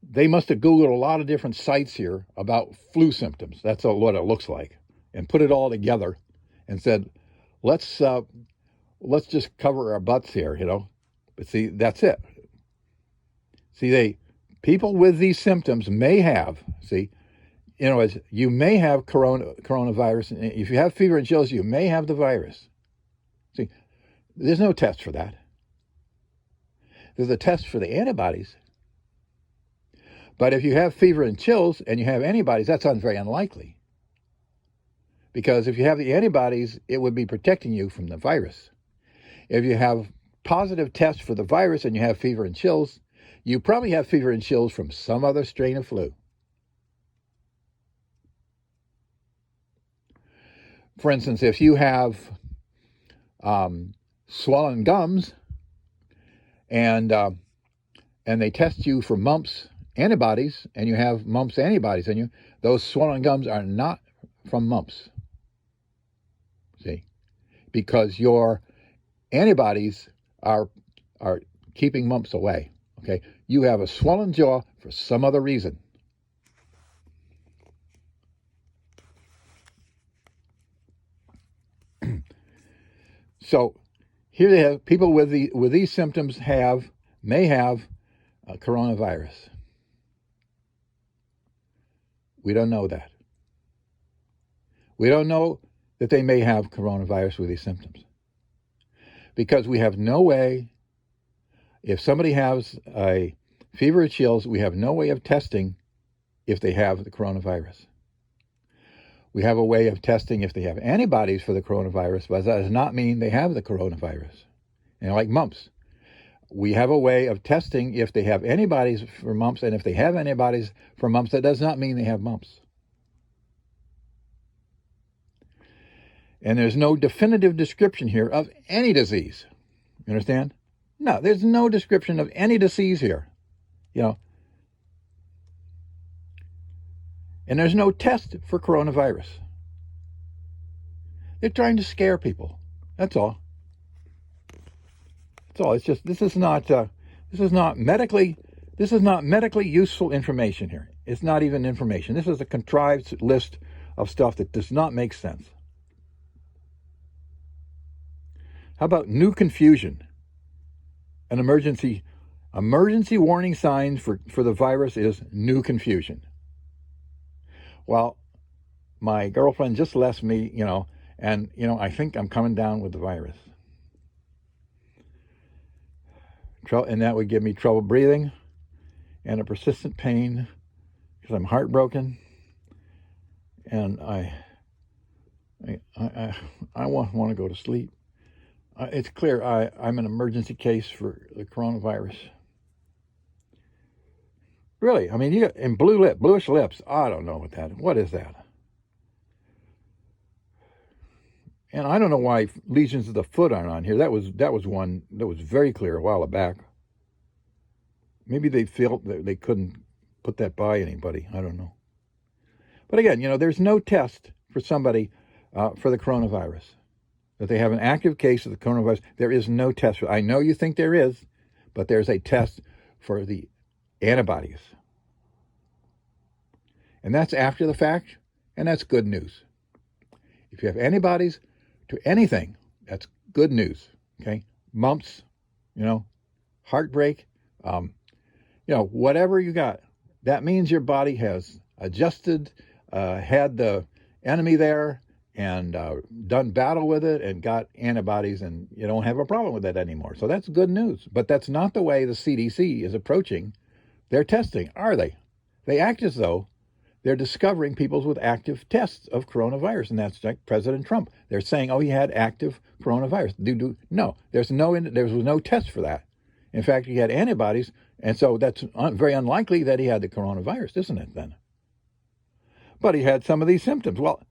they must have Googled a lot of different sites here about flu symptoms. That's what it looks like. And put it all together and said, let's just cover our butts here, you know. But see, that's it. See, people with these symptoms may have, you may have coronavirus. If you have fever and chills, you may have the virus. See, there's no test for that. There's a test for the antibodies. But if you have fever and chills and you have antibodies, that's very unlikely. Because if you have the antibodies, it would be protecting you from the virus. If you have positive tests for the virus and you have fever and chills, you probably have fever and chills from some other strain of flu. For instance, if you have swollen gums and they test you for mumps antibodies and you have mumps antibodies in you, those swollen gums are not from mumps. See? Because your antibodies are keeping mumps away. Okay? You have a swollen jaw for some other reason. So here they have people with these symptoms may have coronavirus. We don't know that. We don't know that they may have coronavirus with these symptoms because we have no way. If somebody has a fever or chills, we have no way of testing if they have the coronavirus. We have a way of testing if they have antibodies for the coronavirus, but that does not mean they have the coronavirus. Like mumps, we have a way of testing if they have antibodies for mumps, and if they have antibodies for mumps, that does not mean they have mumps. And there's no definitive description here of any disease. You understand? No, there's no description of any disease here. And there's no test for coronavirus. They're trying to scare people. That's all. That's all. It's just this is not medically useful information here. It's not even information. This is a contrived list of stuff that does not make sense. How about new confusion? An emergency warning sign for the virus is new confusion. Well, my girlfriend just left me, and I think I'm coming down with the virus. And that would give me trouble breathing and a persistent pain because I'm heartbroken, and I want to go to sleep. It's clear I'm an emergency case for the coronavirus. Really, I mean, you got in bluish lips. I don't know what is that? And I don't know why lesions of the foot aren't on here. That was one that was very clear a while back. Maybe they felt that they couldn't put that by anybody. I don't know. But again, there's no test for somebody for the coronavirus. That they have an active case of the coronavirus, there is no test. I know you think there is, but there's a test for the antibodies. And that's after the fact, and that's good news. If you have antibodies to anything, that's good news, okay? Mumps, heartbreak, whatever you got, that means your body has adjusted, had the enemy there, and done battle with it and got antibodies, and you don't have a problem with that anymore. So that's good news. But that's not the way the CDC is approaching their testing, are they? They act as though they're discovering people with active tests of coronavirus, and that's like President Trump. They're saying, he had active coronavirus. No, there was no test for that. In fact, he had antibodies, and so that's very unlikely that he had the coronavirus, isn't it then? but he had some of these symptoms. Well,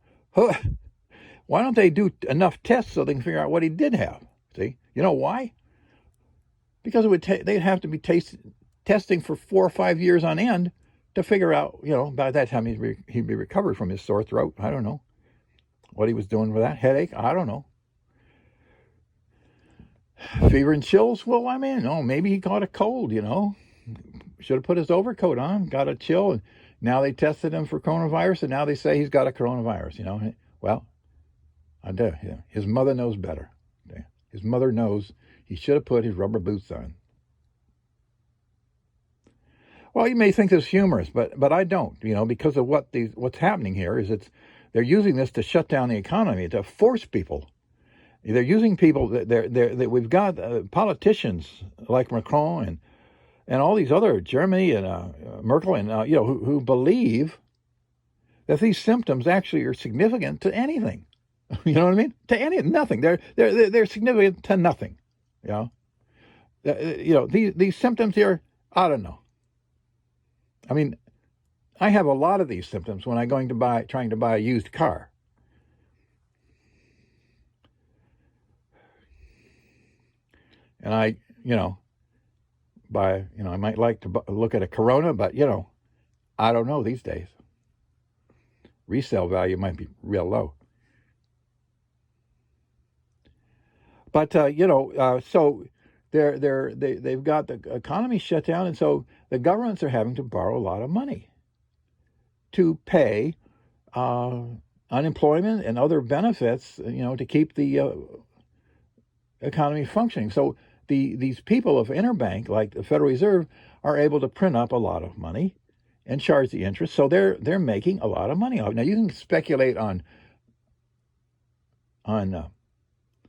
why don't they do enough tests so they can figure out what he did have? See, you know why? Because they'd have to be testing for 4 or 5 years on end to figure out, by that time he'd be recovered from his sore throat. I don't know what he was doing with that headache. I don't know. Fever and chills. Well, maybe he caught a cold. Should have put his overcoat on. Got a chill, and now they tested him for coronavirus, and now they say he's got a coronavirus. Well, I do. Yeah. His mother knows better. Okay? His mother knows he should have put his rubber boots on. Well, you may think this is humorous, but I don't. Because of what's happening here is they're using this to shut down the economy, to force people. They're using people. That we've got politicians like Macron and all these other, Germany and Merkel and who believe that these symptoms actually are significant to anything. You know what I mean? To nothing. They're significant to nothing. These symptoms here. I don't know. I have a lot of these symptoms when I'm trying to buy a used car. And I might like to look at a Corona, but, I don't know these days. Resale value might be real low. But, so they've got the economy shut down, and so the governments are having to borrow a lot of money to pay unemployment and other benefits, to keep the economy functioning. So these people of interbank, like the Federal Reserve, are able to print up a lot of money and charge the interest. So they're making a lot of money off it. Now you can speculate on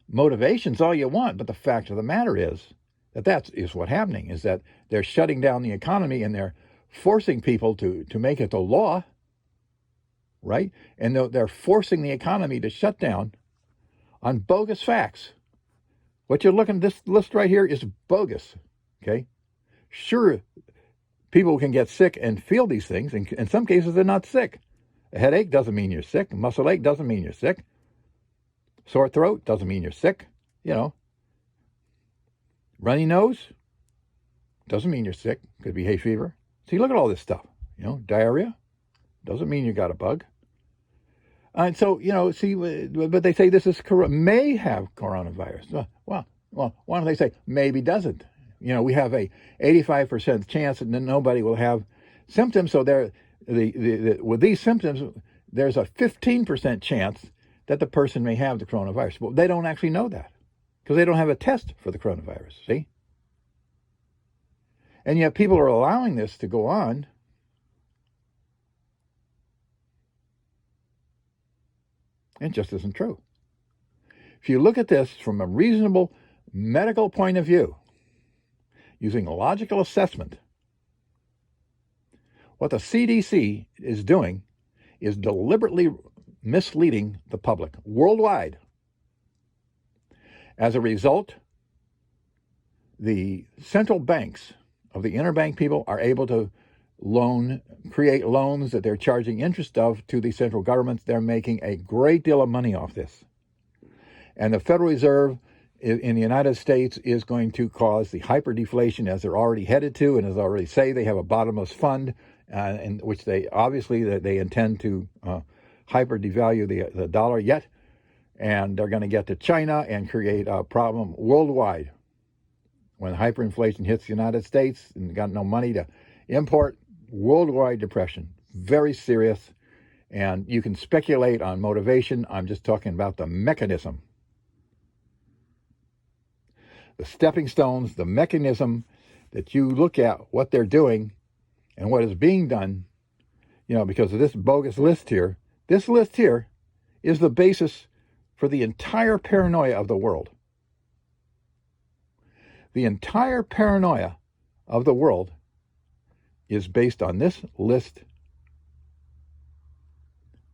motivations all you want, but the fact of the matter is that is what's happening. Is that they're shutting down the economy and they're forcing people to make it the law, right? And they're forcing the economy to shut down on bogus facts. What you're looking at, this list right here, is bogus, okay? Sure, people can get sick and feel these things, and in some cases they're not sick. A headache doesn't mean you're sick. A muscle ache doesn't mean you're sick. Sore throat doesn't mean you're sick, Runny nose doesn't mean you're sick. Could be hay fever. See, look at all this stuff, Diarrhea doesn't mean you got a bug. And so, but they say this may have coronavirus. Well, why don't they say maybe doesn't? We have a 85% chance that nobody will have symptoms. So with these symptoms, there's a 15% chance that the person may have the coronavirus. Well, they don't actually know that because they don't have a test for the coronavirus, see? And yet people are allowing this to go on. It just isn't true. If you look at this from a reasonable medical point of view, using a logical assessment, what the CDC is doing is deliberately misleading the public worldwide. As a result, the central banks of the interbank people are able to create loans that they're charging interest of to the central governments. They're making a great deal of money off this. And the Federal Reserve in the United States is going to cause the hyperdeflation, as they're already headed to, and as I already say, they have a bottomless fund in which they intend to hyper devalue the dollar yet, and they're going to get to China and create a problem worldwide. When hyperinflation hits the United States and got no money to import, worldwide depression, very serious, and you can speculate on motivation. I'm just talking about the mechanism, the stepping stones, the mechanism that you look at what they're doing and what is being done, because of this bogus list here. This list here is the basis for the entire paranoia of the world. The entire paranoia of the world is based on this list.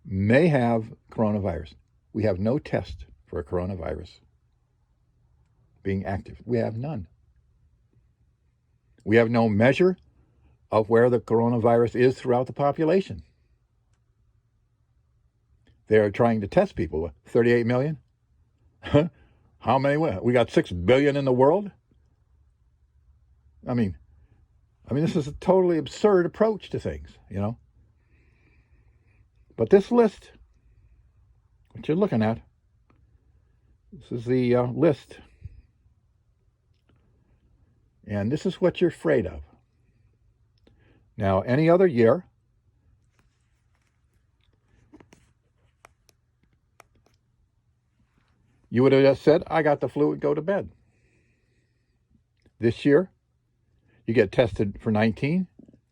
May have coronavirus. We have no test for a coronavirus being active. We have none. We have no measure of where the coronavirus is throughout the population. they're trying to test people. 38 million? How many? We got 6 billion in the world? I mean, this is a totally absurd approach to things, But this list, what you're looking at, this is the list. And this is what you're afraid of. Now, any other year, you would have just said, I got the flu and go to bed. This year, you get tested for 19,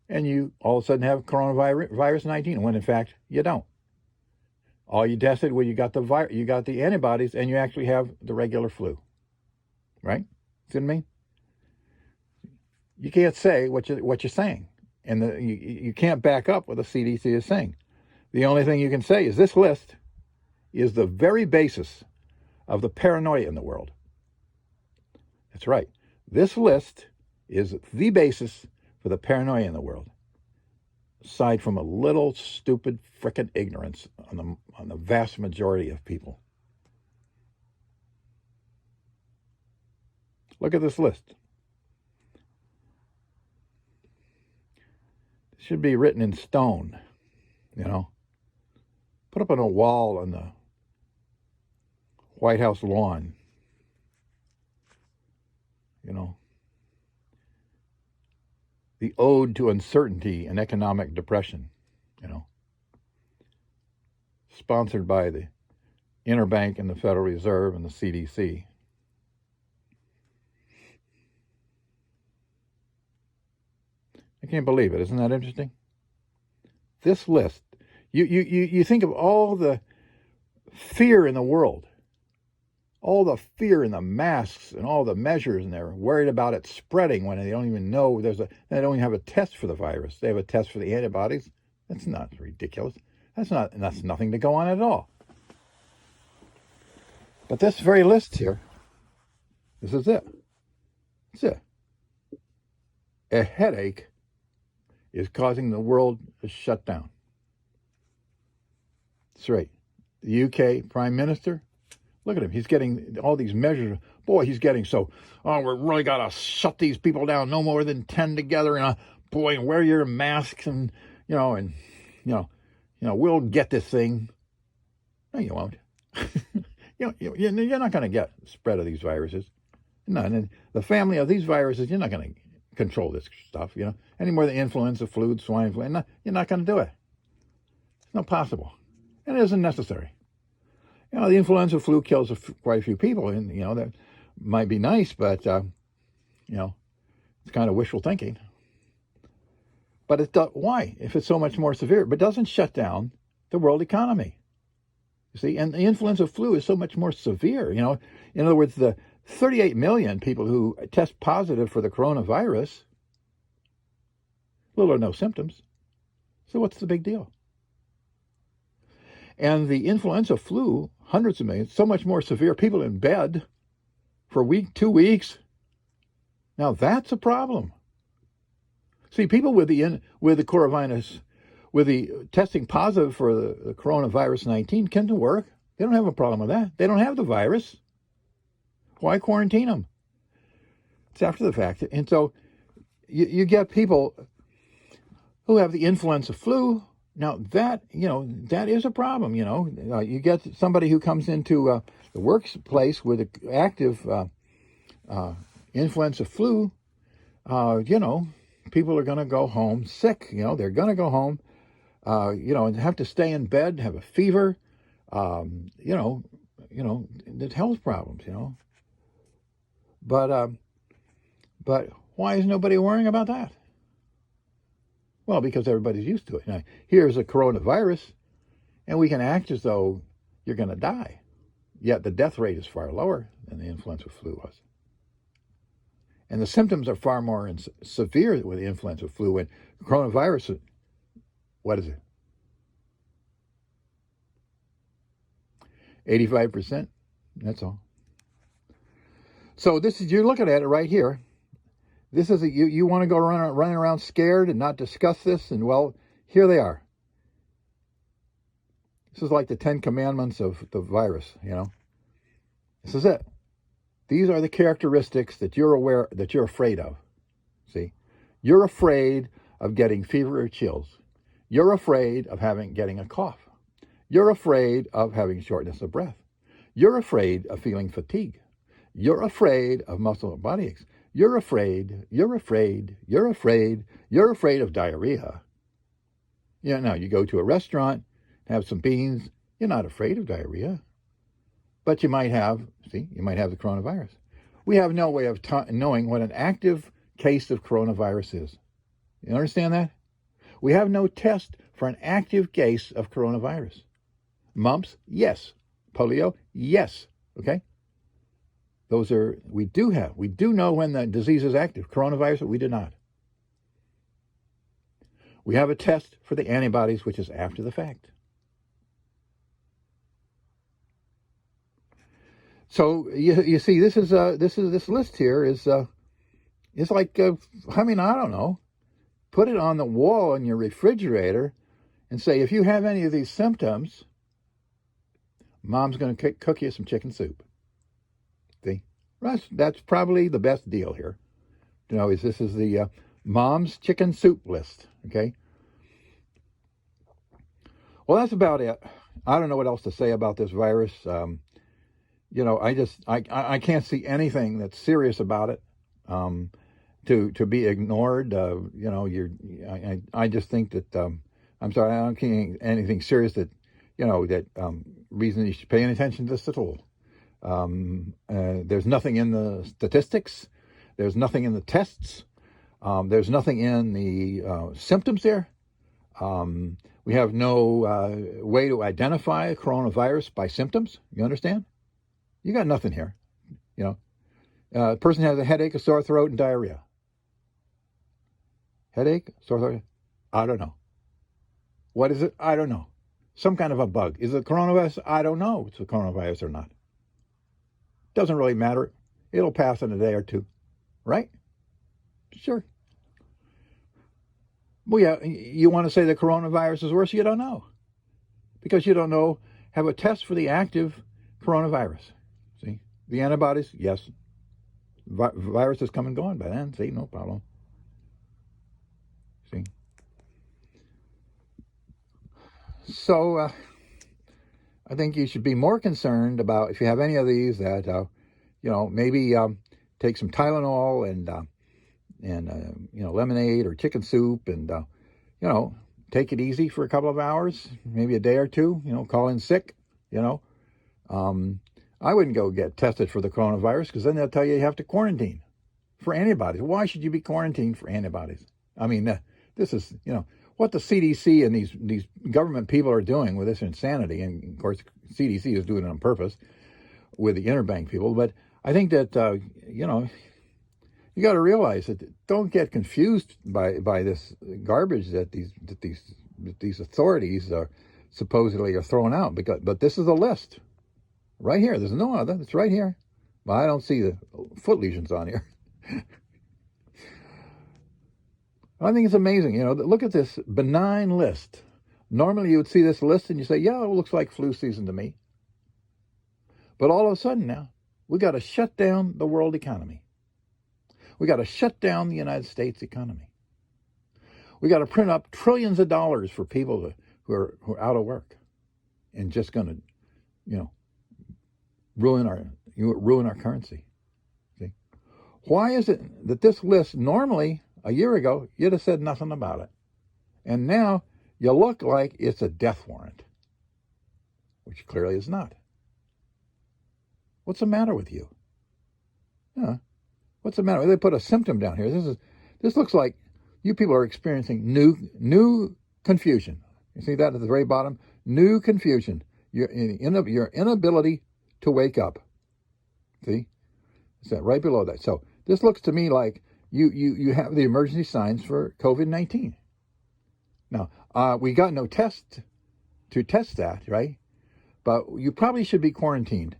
and you all of a sudden have coronavirus 19, when in fact you don't. All you tested, well, you got the antibodies, and you actually have the regular flu, right? See what I mean? You can't say what you're saying, and you can't back up what the CDC is saying. The only thing you can say is this list is the very basis of the paranoia in the world. That's right. This list is the basis for the paranoia in the world, aside from a little stupid frickin' ignorance on the vast majority of people. Look at this list. It should be written in stone, Put up on a wall on the White House lawn, The ode to uncertainty and economic depression, Sponsored by the Interbank and the Federal Reserve and the CDC. I can't believe it. Isn't that interesting? This list, you think of all the fear in the world, all the fear in the masks and all the measures, and they're worried about it spreading when they don't even know they don't even have a test for the virus. They have a test for the antibodies. That's not ridiculous. That's nothing to go on at all. But this very list here, this is it. That's it. A headache is causing the world to shut down. That's right. The UK Prime Minister, look at him. He's getting all these measures. Boy, he's getting we're really got to shut these people down. No more than 10 together. And wear your masks and we'll get this thing. No, you won't. You're not going to get spread of these viruses. No, and the family of these viruses, you're not going to control this stuff, any more than influenza, flu, swine flu. You're not going to do it. It's not possible. And it isn't necessary. The influenza flu kills quite a few people, and, that might be nice, but, it's kind of wishful thinking. But why? If it's so much more severe, but it doesn't shut down the world economy. You see, and the influenza flu is so much more severe, In other words, the 38 million people who test positive for the coronavirus, little or no symptoms. So what's the big deal? And the influenza flu, hundreds of millions, so much more severe, people in bed for a week, 2 weeks. Now that's a problem. See, people with the coronavirus, with the testing positive for the coronavirus 19 can work. They don't have a problem with that. They don't have the virus. Why quarantine them? It's after the fact. And so you get people who have the influenza flu. Now that, that is a problem, You get somebody who comes into the workplace with an active influenza flu, people are going to go home sick, They're going to go home, and have to stay in bed, have a fever, there's health problems, But why is nobody worrying about that? Well, because everybody's used to it. Now, here's a coronavirus, and we can act as though you're going to die. Yet the death rate is far lower than the influenza flu was. And the symptoms are far more severe with the influenza flu. When coronavirus, what is it? 85%? That's all. So you're looking at it right here. This is you want to go running around scared and not discuss this, and well, here they are. This is like the 10 commandments of the virus, This is it. These are the characteristics that you're afraid of. See? You're afraid of getting fever or chills. You're afraid of getting a cough. You're afraid of having shortness of breath. You're afraid of feeling fatigue. You're afraid of muscle and body aches. You're afraid of diarrhea. Now you go to a restaurant, have some beans, you're not afraid of diarrhea. But you might have the coronavirus. We have no way of knowing what an active case of coronavirus is. You understand that? We have no test for an active case of coronavirus. Mumps, yes. Polio, yes. Okay? We do know when the disease is active. Coronavirus, we do not. We have a test for the antibodies, which is after the fact. So you see, this list here is like I don't know. Put it on the wall in your refrigerator, and say if you have any of these symptoms, Mom's going to cook you some chicken soup. See, that's probably the best deal here. This is the Mom's chicken soup list. Okay. Well, that's about it. I don't know what else to say about this virus. I can't see anything that's serious about it to be ignored. I just think that I'm sorry, I don't see anything serious that reason you should pay any attention to this at all. There's nothing in the statistics. There's nothing in the tests. There's nothing in the symptoms there. We have no way to identify a coronavirus by symptoms. You understand? You got nothing here. A person has a headache, a sore throat, and diarrhea. Headache, sore throat, I don't know. What is it? I don't know. Some kind of a bug. Is it coronavirus? I don't know if it's a coronavirus or not. Doesn't really matter. It'll pass in a day or two. Right? Sure. Well, yeah, you want to say the coronavirus is worse? You don't know. Because you don't know, have a test for the active coronavirus. See? The antibodies, yes. Virus has come and gone by then. See, no problem. See? So, I think you should be more concerned about, if you have any of these, that, maybe take some Tylenol and lemonade or chicken soup and, take it easy for a couple of hours, maybe a day or two, call in sick, I wouldn't go get tested for the coronavirus because then they'll tell you have to quarantine for antibodies. Why should you be quarantined for antibodies? I mean, this is, what the CDC and these government people are doing with this insanity. And of course, CDC is doing it on purpose with the interbank people. But I think that, you got to realize that don't get confused by this garbage that these authorities are supposedly throwing out. But this is a list right here. There's no other. It's right here. Well, I don't see the foot lesions on here. I think it's amazing. Look at this benign list. Normally you would see this list and you say, yeah, it looks like flu season to me. But all of a sudden now, we got to shut down the world economy. We got to shut down the United States economy. We got to print up trillions of dollars for people who are out of work and just going to, ruin our currency. See? Why is it that this list normally a year ago you'd have said nothing about it, and now you look like it's a death warrant, which clearly is not? What's the matter with you? What's the matter? They put a symptom down here. This looks like you people are experiencing new confusion. You see that at the very bottom? New confusion. Your inability to wake up. See? It's that right below that. So this looks to me like you have the emergency signs for COVID-19. Now, we got no test to test that, right? But you probably should be quarantined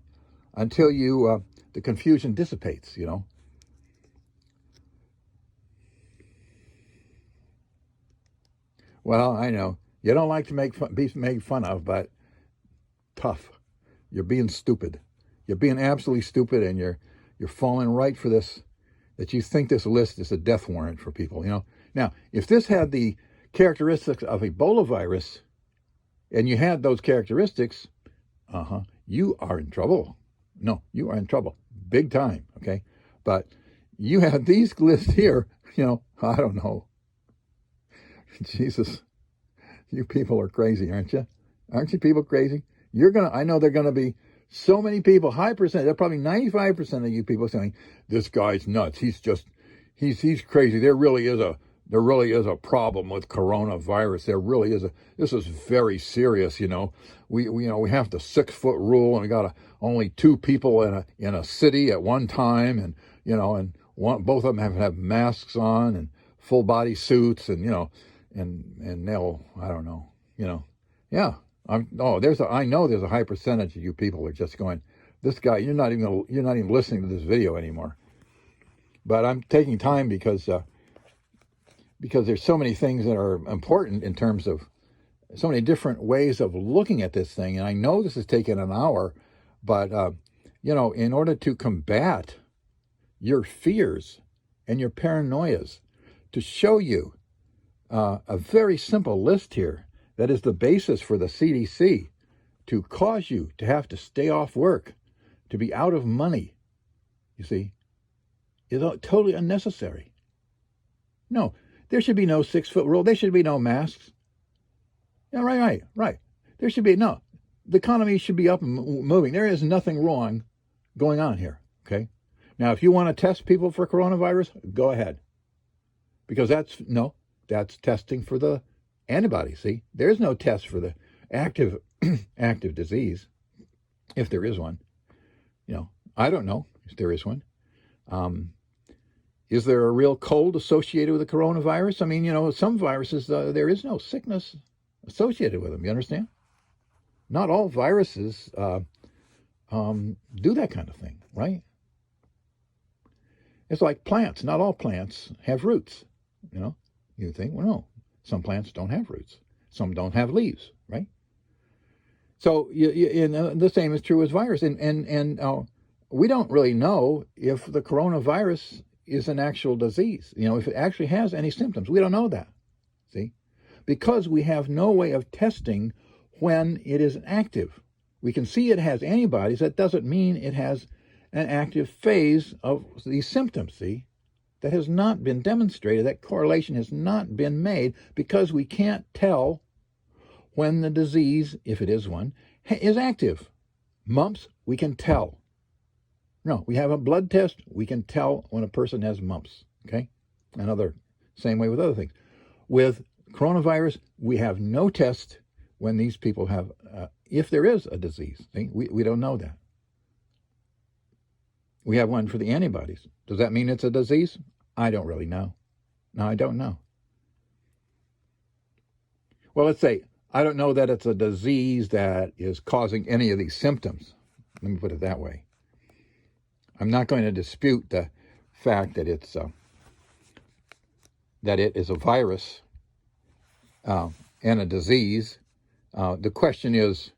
until the confusion dissipates, Well, I know you don't like to be made fun of, but tough. You're being stupid. You're being absolutely stupid, and you're falling right for this, that you think this list is a death warrant for people, you know. Now, if this had the characteristics of Ebola virus, and you had those characteristics, you are in trouble. No, you are in trouble. Big time, okay? But you have these lists here, you know, I don't know. Jesus, you people are crazy, aren't you? Aren't you people crazy? I know there are gonna be so many people, high percent, they're probably 95% of you people saying, this guy's nuts. He's crazy. There really is a problem with coronavirus. This is very serious, you know. We have the 6-foot rule, and we got only 2 people in a city at one time, and, you know, and both of them have masks on and full body suits, and, you know, and they'll, I don't know, you know, yeah. I know there's a high percentage of you people are just going, this guy, you're not even listening to this video anymore. But I'm taking time because there's so many things that are important in terms of so many different ways of looking at this thing. And I know this has taken an hour, but you know, in order to combat your fears and your paranoias, to show you a very simple list here that is the basis for the CDC to cause you to have to stay off work, to be out of money, you see, is totally unnecessary. No, there should be no 6-foot rule. There should be no masks. Yeah, right. There should be no. The economy should be up and moving. There is nothing wrong going on here, okay? Now, if you want to test people for coronavirus, go ahead. Because that's testing for the antibodies, see? There's no test for the active disease, if there is one. You know, I don't know if there is one. Is there a real cold associated with the coronavirus? I mean, you know, some viruses, there is no sickness associated with them, you understand? Not all viruses do that kind of thing, right? It's like plants. Not all plants have roots, you know? You think, well, no. Some plants don't have roots. Some don't have leaves, right? So the same is true as virus. And we don't really know if the coronavirus is an actual disease. You know, if it actually has any symptoms. We don't know that, see? Because we have no way of testing when it is active. We can see it has antibodies. That doesn't mean it has an active phase of these symptoms, see? That has not been demonstrated. That correlation has not been made because we can't tell when the disease, if it is one, is active. Mumps, we can tell. No, we have a blood test. We can tell when a person has mumps, okay? Same way with other things. With coronavirus, we have no test when these people have, if there is a disease. See? We don't know that. We have one for the antibodies. Does that mean it's a disease? I don't really know. No, I don't know. Well, let's say, I don't know that it's a disease that is causing any of these symptoms. Let me put it that way. I'm not going to dispute the fact that it is a virus and a disease. The question is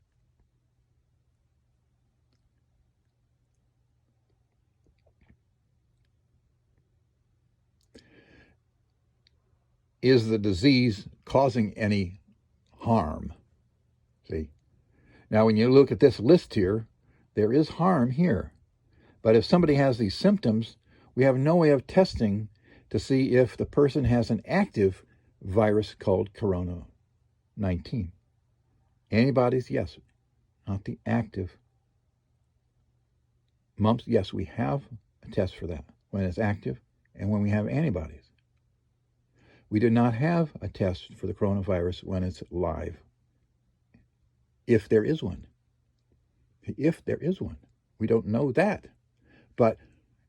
the disease causing any harm? See? Now, when you look at this list here, there is harm here. But if somebody has these symptoms, we have no way of testing to see if the person has an active virus called corona-19. Antibodies, yes, not the active. Mumps, yes, we have a test for that when it's active and when we have antibodies. We do not have a test for the coronavirus when it's live, if there is one. If there is one. We don't know that. But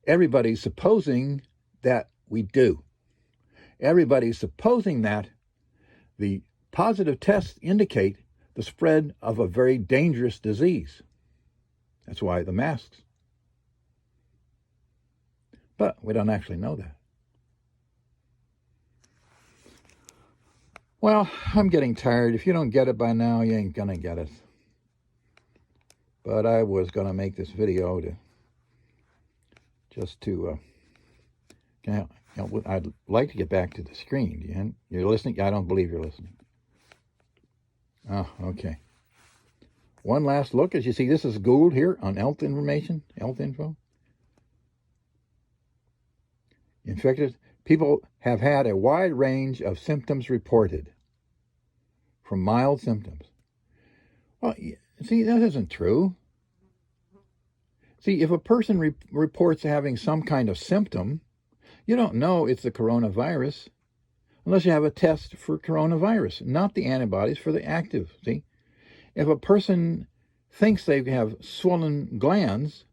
everybody's supposing that we do. Everybody's supposing that the positive tests indicate the spread of a very dangerous disease. That's why the masks. But we don't actually know that. Well, I'm getting tired. If you don't get it by now, you ain't gonna get it. but I was going to make this video to I'd like to get back to the screen. You're listening? I don't believe you're listening. Oh, okay. One last look. As you see, this is Gould here on health information, health info. Infected people have had a wide range of symptoms reported, from mild symptoms. Well, see, that isn't true. See, if a person reports having some kind of symptom, you don't know it's the coronavirus unless you have a test for coronavirus, not the antibodies for the active. See, if a person thinks they have swollen glands,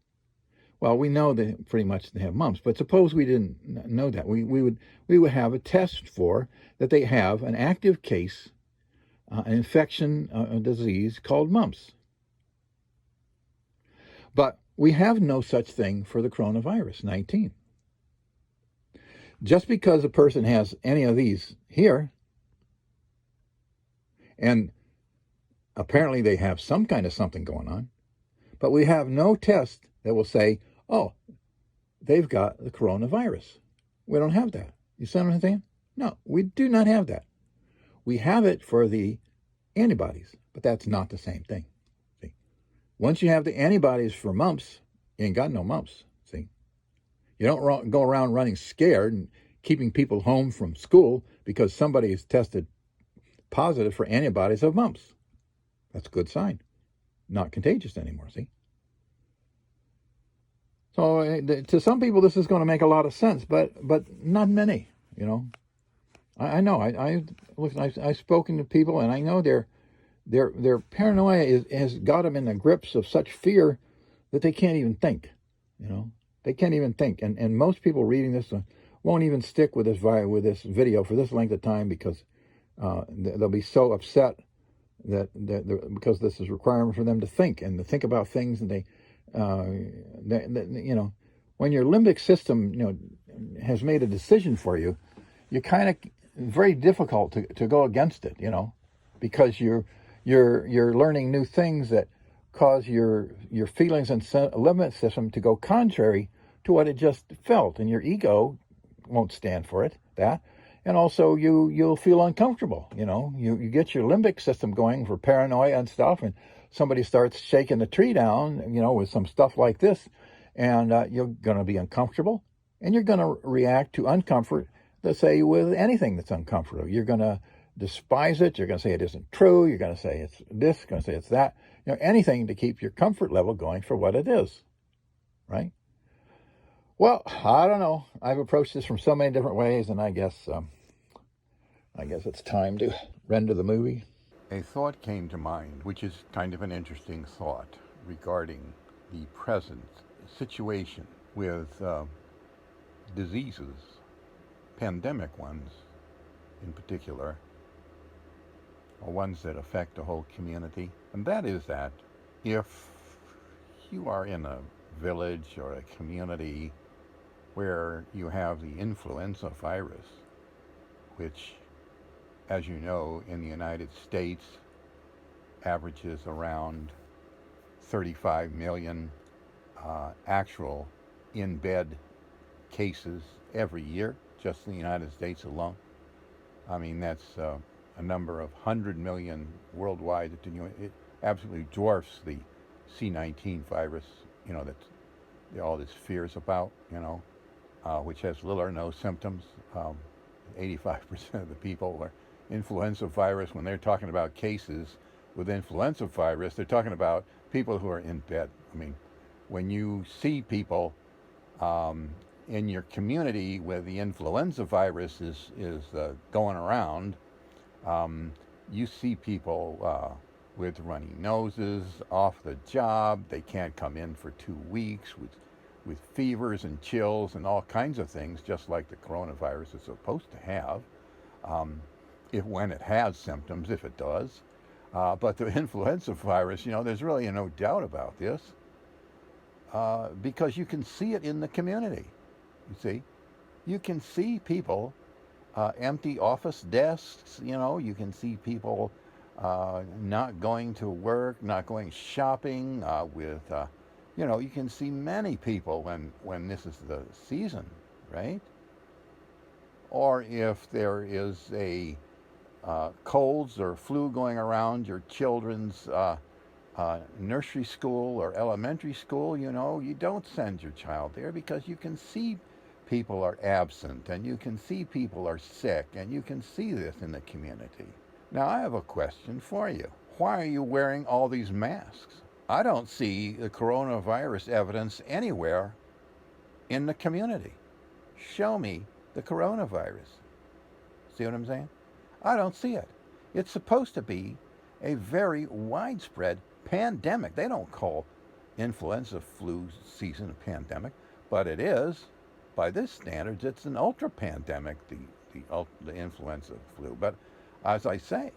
well, we know that pretty much they have mumps. But suppose we didn't know that. We would have a test for that they have an active case, an infection, a disease called mumps. But we have no such thing for the coronavirus 19. Just because a person has any of these here, and apparently they have some kind of something going on, but we have no test that will say, oh, they've got the coronavirus. We don't have that. You see what I'm saying? No, we do not have that. We have it for the antibodies, but that's not the same thing. See, once you have the antibodies for mumps, you ain't got no mumps. See, you don't go around running scared and keeping people home from school because somebody is tested positive for antibodies of mumps. That's a good sign. Not contagious anymore, see? So to some people, this is going to make a lot of sense, but not many, you know. I know. I've spoken to people, and I know their paranoia has got them in the grips of such fear that they can't even think, you know. They can't even think. And most people reading this won't even stick with this video for this length of time because they'll be so upset that because this is a requirement for them to think and to think about things, and they you know, when your limbic system, you know, has made a decision for you, you're kind of very difficult to go against it, you know, because you're learning new things that cause your feelings and limbic system to go contrary to what it just felt, and your ego won't stand for it. And also you'll feel uncomfortable, you know. You get your limbic system going for paranoia and stuff, and somebody starts shaking the tree down, you know, with some stuff like this, and you're going to be uncomfortable, and you're going to react to uncomfort, let's say, with anything that's uncomfortable. You're going to despise it. You're going to say it isn't true. You're going to say it's this. You're going to say it's that. You know, anything to keep your comfort level going for what it is, right? Well, I don't know. I've approached this from so many different ways, and I guess it's time to render the movie. A thought came to mind, which is kind of an interesting thought regarding the present situation with diseases, pandemic ones in particular, or ones that affect the whole community. And that is that if you are in a village or a community where you have the influenza virus, which, as you know, in the United States averages around 35 million actual in-bed cases every year, just in the United States alone. I mean, that's a number of 100 million worldwide. It absolutely dwarfs the C-19 virus, you know, that all this fears about, you know, which has little or no symptoms. 85% of the people are influenza virus. When they're talking about cases with influenza virus, they're talking about people who are in bed. I mean, when you see people in your community where the influenza virus is going around, you see people with runny noses, off the job. They can't come in for 2 weeks with fevers and chills and all kinds of things, just like the coronavirus is supposed to have, when it has symptoms, if it does. But the influenza virus, you know, there's really no doubt about this, because you can see it in the community. You see, you can see people empty office desks. You know, you can see people not going to work, not going shopping, you can see many people when this is the season, right? Or if there is a colds or flu going around your children's nursery school or elementary school, you don't send your child there because you can see people are absent and you can see people are sick and you can see this in the community. Now, I have a question for you. Why are you wearing all these masks? I don't see the coronavirus evidence anywhere in the community. Show me the coronavirus. See what I'm saying? I don't see it. It's supposed to be a very widespread pandemic. They don't call influenza flu season a pandemic, but it is. By this standards, it's an ultra pandemic, the influenza flu. But as I say,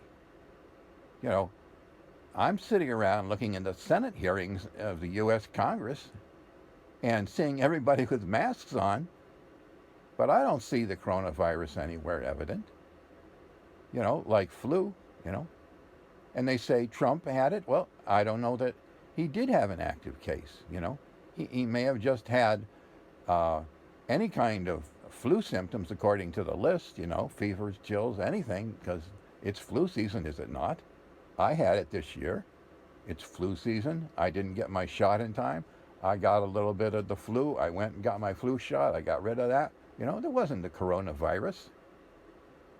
you know, I'm sitting around looking in the Senate hearings of the U.S. Congress and seeing everybody with masks on, but I don't see the coronavirus anywhere evident, like flu, And they say Trump had it. Well, I don't know that he did have an active case, He may have just had any kind of flu symptoms according to the list, fevers, chills, anything, because it's flu season, is it not? I had it this year. It's flu season. I didn't get my shot in time. I got a little bit of the flu. I went and got my flu shot. I got rid of that. There wasn't the coronavirus.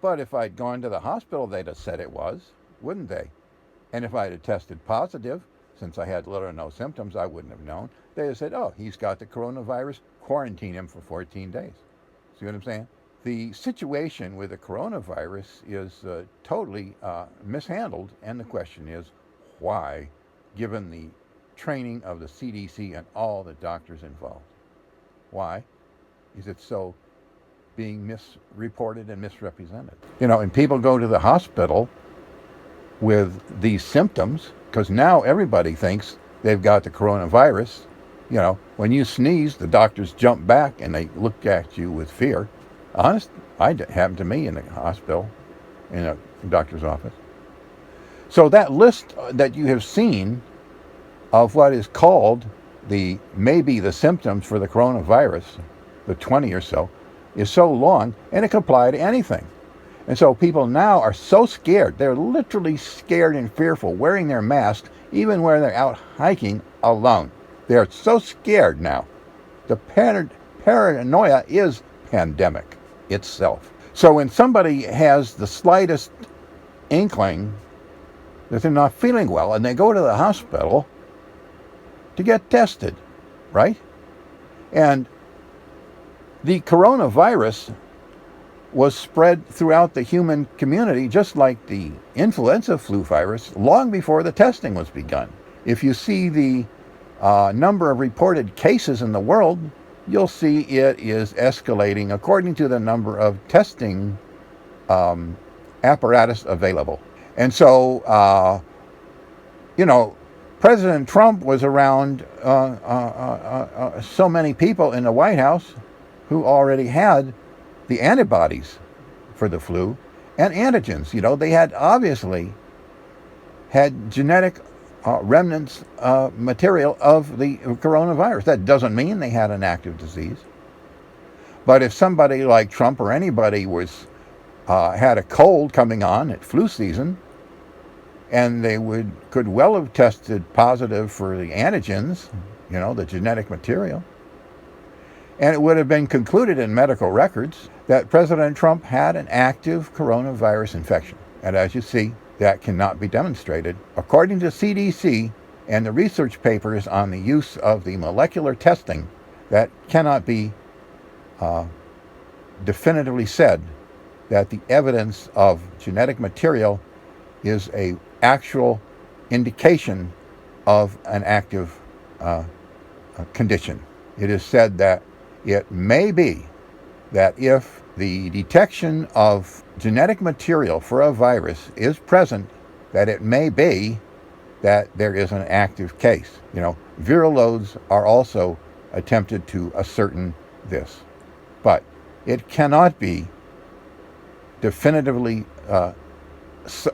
But if I'd gone to the hospital, they'd have said it was, wouldn't they? And if I'd have tested positive, since I had little or no symptoms, I wouldn't have known. They'd have said, oh, he's got the coronavirus, quarantine him for 14 days. See what I'm saying? The situation with the coronavirus is totally mishandled, and the question is, why, given the training of the CDC and all the doctors involved? Why is it so being misreported and misrepresented? And people go to the hospital with these symptoms because now everybody thinks they've got the coronavirus. When you sneeze, the doctors jump back and they look at you with fear. Honest, it happened to me in the hospital, in a doctor's office. So that list that you have seen of what is called maybe the symptoms for the coronavirus, the 20 or so, is so long, and it can apply to anything. And so people now are so scared. They're literally scared and fearful, wearing their masks, even when they're out hiking alone. They're so scared now. The paranoia is pandemic itself. So when somebody has the slightest inkling that they're not feeling well, and they go to the hospital to get tested, right? And the coronavirus was spread throughout the human community, just like the influenza flu virus, long before the testing was begun. If you see the number of reported cases in the world, you'll see it is escalating according to the number of testing apparatus available. And so, President Trump was around so many people in the White House who already had the antibodies for the flu and antigens. They had obviously had genetic remnants material of the coronavirus. That doesn't mean they had an active disease. But if somebody like Trump or anybody had a cold coming on at flu season, and they could well have tested positive for the antigens, the genetic material, and it would have been concluded in medical records that President Trump had an active coronavirus infection. And as you see, that cannot be demonstrated. According to CDC and the research papers on the use of the molecular testing, that cannot be definitively said that the evidence of genetic material is an actual indication of an active condition. It is said that it may be that if the detection of genetic material for a virus is present, that it may be that there is an active case. Viral loads are also attempted to ascertain this. But it cannot be definitively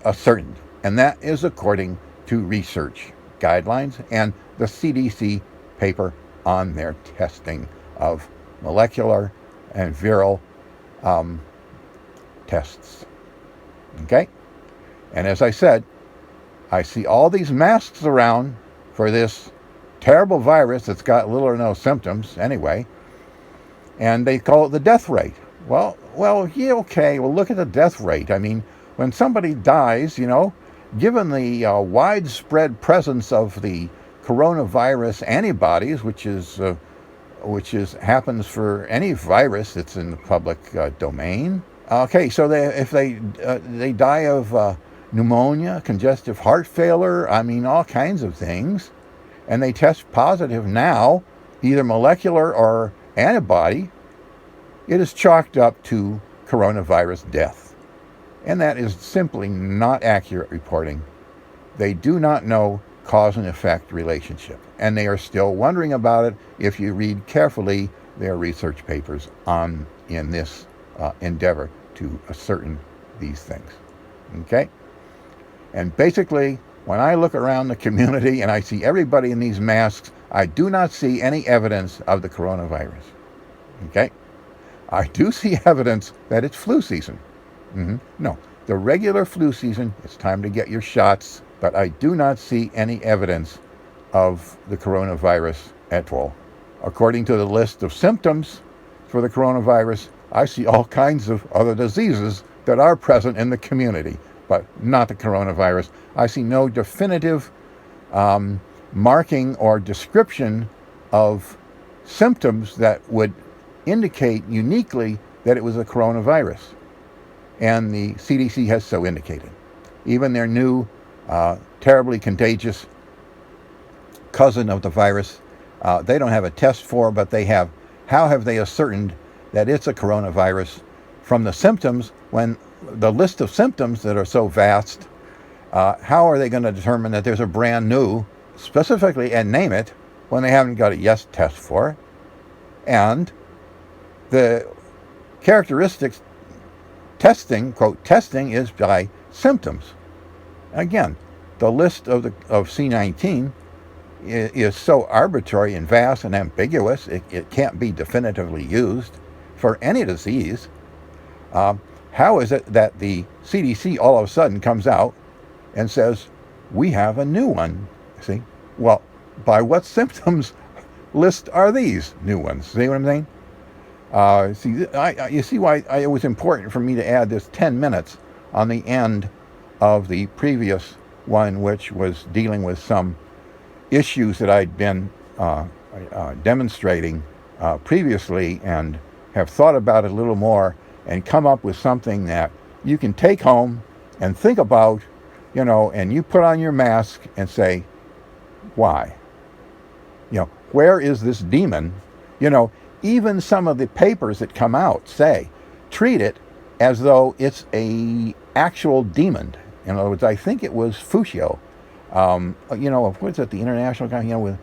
ascertained And that is according to research guidelines and the CDC paper on their testing of molecular and viral tests. Okay? And as I said, I see all these masks around for this terrible virus that's got little or no symptoms anyway, and they call it the death rate. Well, yeah, okay, well, look at the death rate. I mean, when somebody dies, given the widespread presence of the coronavirus antibodies, which happens for any virus that's in the public domain. Okay, so if they die of pneumonia, congestive heart failure, I mean, all kinds of things, and they test positive now, either molecular or antibody, it is chalked up to coronavirus death. And that is simply not accurate reporting. They do not know cause and effect relationship, and they are still wondering about it if you read carefully their research papers in this endeavor to ascertain these things. Okay? And basically, when I look around the community and I see everybody in these masks, I do not see any evidence of the coronavirus. Okay? I do see evidence that it's flu season. No, the regular flu season, it's time to get your shots, but I do not see any evidence of the coronavirus at all. According to the list of symptoms for the coronavirus, I see all kinds of other diseases that are present in the community, but not the coronavirus. I see no definitive marking or description of symptoms that would indicate uniquely that it was a coronavirus. And the CDC has so indicated. Even their new, terribly contagious cousin of the virus, they don't have a test for, but how have they ascertained that it's a coronavirus from the symptoms, when the list of symptoms that are so vast, how are they going to determine that there's a brand new, specifically, and name it, when they haven't got a yes test for it? And the characteristics testing, quote, testing is by symptoms. Again, the list of C-19 is so arbitrary and vast and ambiguous, it can't be definitively used for any disease. How is it that the CDC all of a sudden comes out and says, we have a new one? See? Well, by what symptoms list are these new ones? See what I'm saying? You see why it was important for me to add this 10 minutes on the end of the previous one, which was dealing with some issues that I'd been demonstrating previously, and have thought about it a little more and come up with something that you can take home and think about, and you put on your mask and say, why? Where is this demon? Even some of the papers that come out treat it as though it's a actual demon. In other words, I think it was Fusio, what's it, the international guy, with,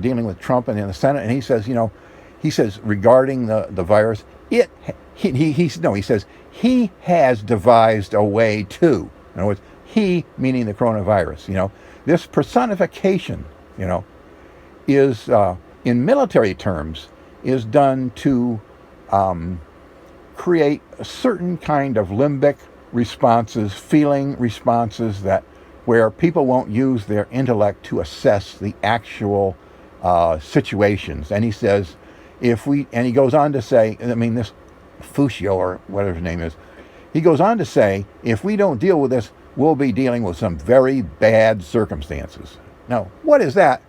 dealing with Trump and in the Senate, and he says regarding the virus, he says he has devised a way to. In other words, he meaning the coronavirus. This personification, is in military terms, is done to create a certain kind of limbic responses, feeling responses, where people won't use their intellect to assess the actual situations. And he says, and he goes on to say, this Fusio, or whatever his name is, he goes on to say, if we don't deal with this, we'll be dealing with some very bad circumstances. Now, what is that?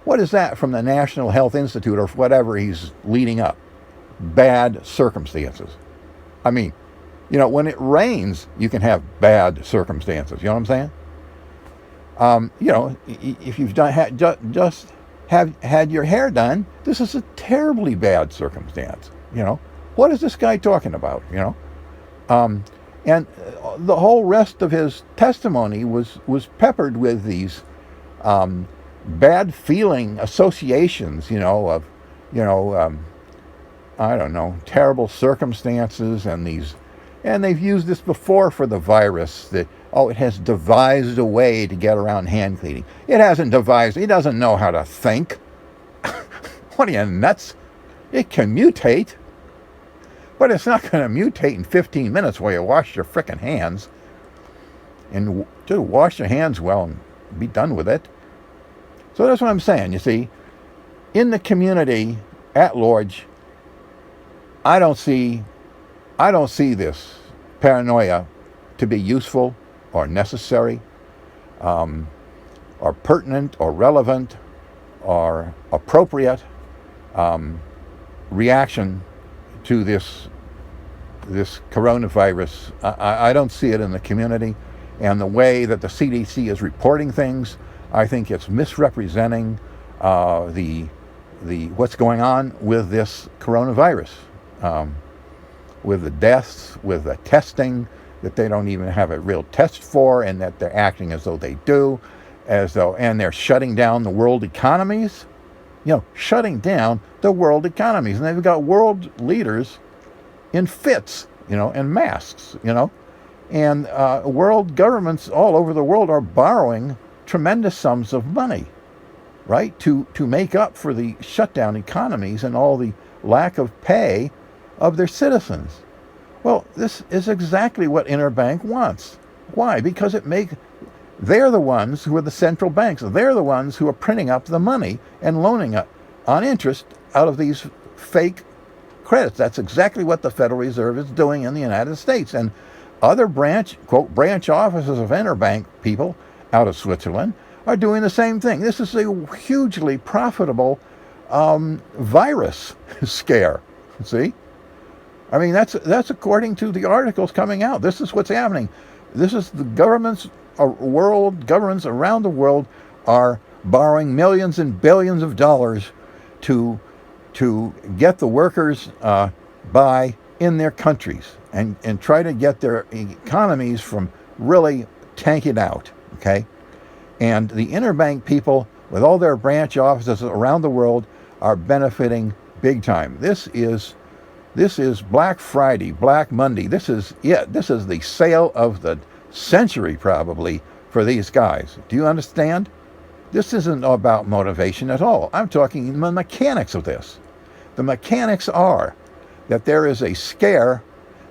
What is that from the National Health Institute or whatever he's leading up? Bad circumstances. When it rains, you can have bad circumstances. You know what I'm saying? If you've just had your hair done, this is a terribly bad circumstance. What is this guy talking about? And the whole rest of his testimony was peppered with these bad feeling associations, I don't know, terrible circumstances, and these And they've used this before for the virus, that, oh, it has devised a way to get around hand cleaning. It hasn't devised, it doesn't know how to think. What are you, nuts? It can mutate, but it's not going to mutate in 15 minutes while you wash your frickin' hands. And just wash your hands well and be done with it. So that's what I'm saying, you see. In the community at large, I don't see this paranoia to be useful or necessary, or pertinent or relevant or appropriate reaction to this coronavirus. I don't see it in the community, and the way that the CDC is reporting things, I think it's misrepresenting the what's going on with this coronavirus, with the deaths, with the testing that they don't even have a real test for, and that they're acting as though they do, and they're shutting down the world economies. Shutting down the world economies, and they've got world leaders in fits, and masks, and world governments all over the world are borrowing tremendous sums of money, right, to make up for the shutdown economies and all the lack of pay of their citizens. Well, this is exactly what interbank wants. Why? Because they're the ones who are the central banks. They're the ones who are printing up the money and loaning it on interest out of these fake credits. That's exactly what the Federal Reserve is doing in the United States. And other branch offices of interbank people out of Switzerland are doing the same thing. This is a hugely profitable virus scare. See? I mean, that's according to the articles coming out. This is what's happening. This is the governments around the world are borrowing millions and billions of dollars to get the workers by in their countries and try to get their economies from really tanking out, okay? And the interbank people, with all their branch offices around the world, are benefiting big time. This is Black Friday, Black Monday. This is it. This is the sale of the century, probably, for these guys. Do you understand? This isn't about motivation at all. I'm talking the mechanics of this. The mechanics are that there is a scare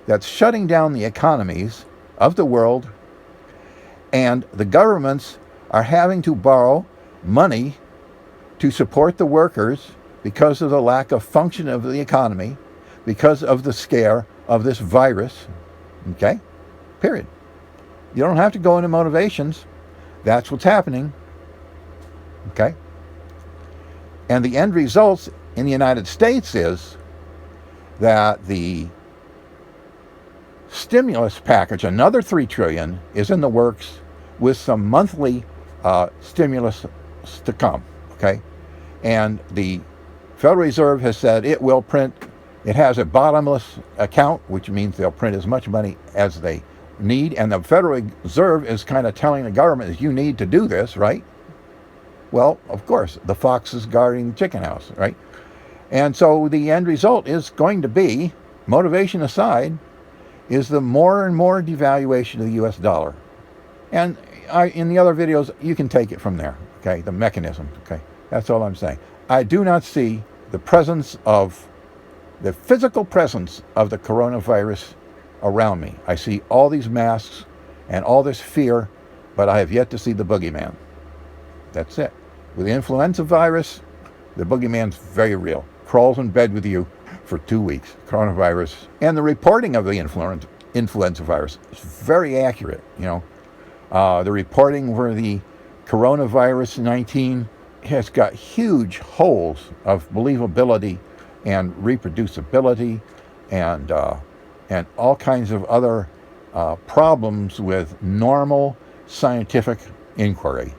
that's shutting down the economies of the world, and the governments are having to borrow money to support the workers because of the lack of function of the economy, because of the scare of this virus. Okay? Period. You don't have to go into motivations. That's what's happening. Okay? And the end results in the United States is that the stimulus package, another $3 trillion, is in the works, with some monthly stimulus to come. Okay? And the Federal Reserve has said it will print. It has a bottomless account, which means they'll print as much money as they need. And the Federal Reserve is kind of telling the government, you need to do this, right? Well, of course, the fox is guarding the chicken house, right? And so the end result is going to be, motivation aside, is the more and more devaluation of the U.S. dollar. And in the other videos, you can take it from there, okay? The mechanism, okay? That's all I'm saying. I do not see the physical presence of the coronavirus around me. I see all these masks and all this fear, but I have yet to see the boogeyman. That's it. With the influenza virus, the boogeyman's very real. Crawls in bed with you for 2 weeks. Coronavirus. And the reporting of the influenza virus is very accurate, The reporting for the coronavirus 19 has got huge holes of believability and reproducibility and all kinds of other problems with normal scientific inquiry.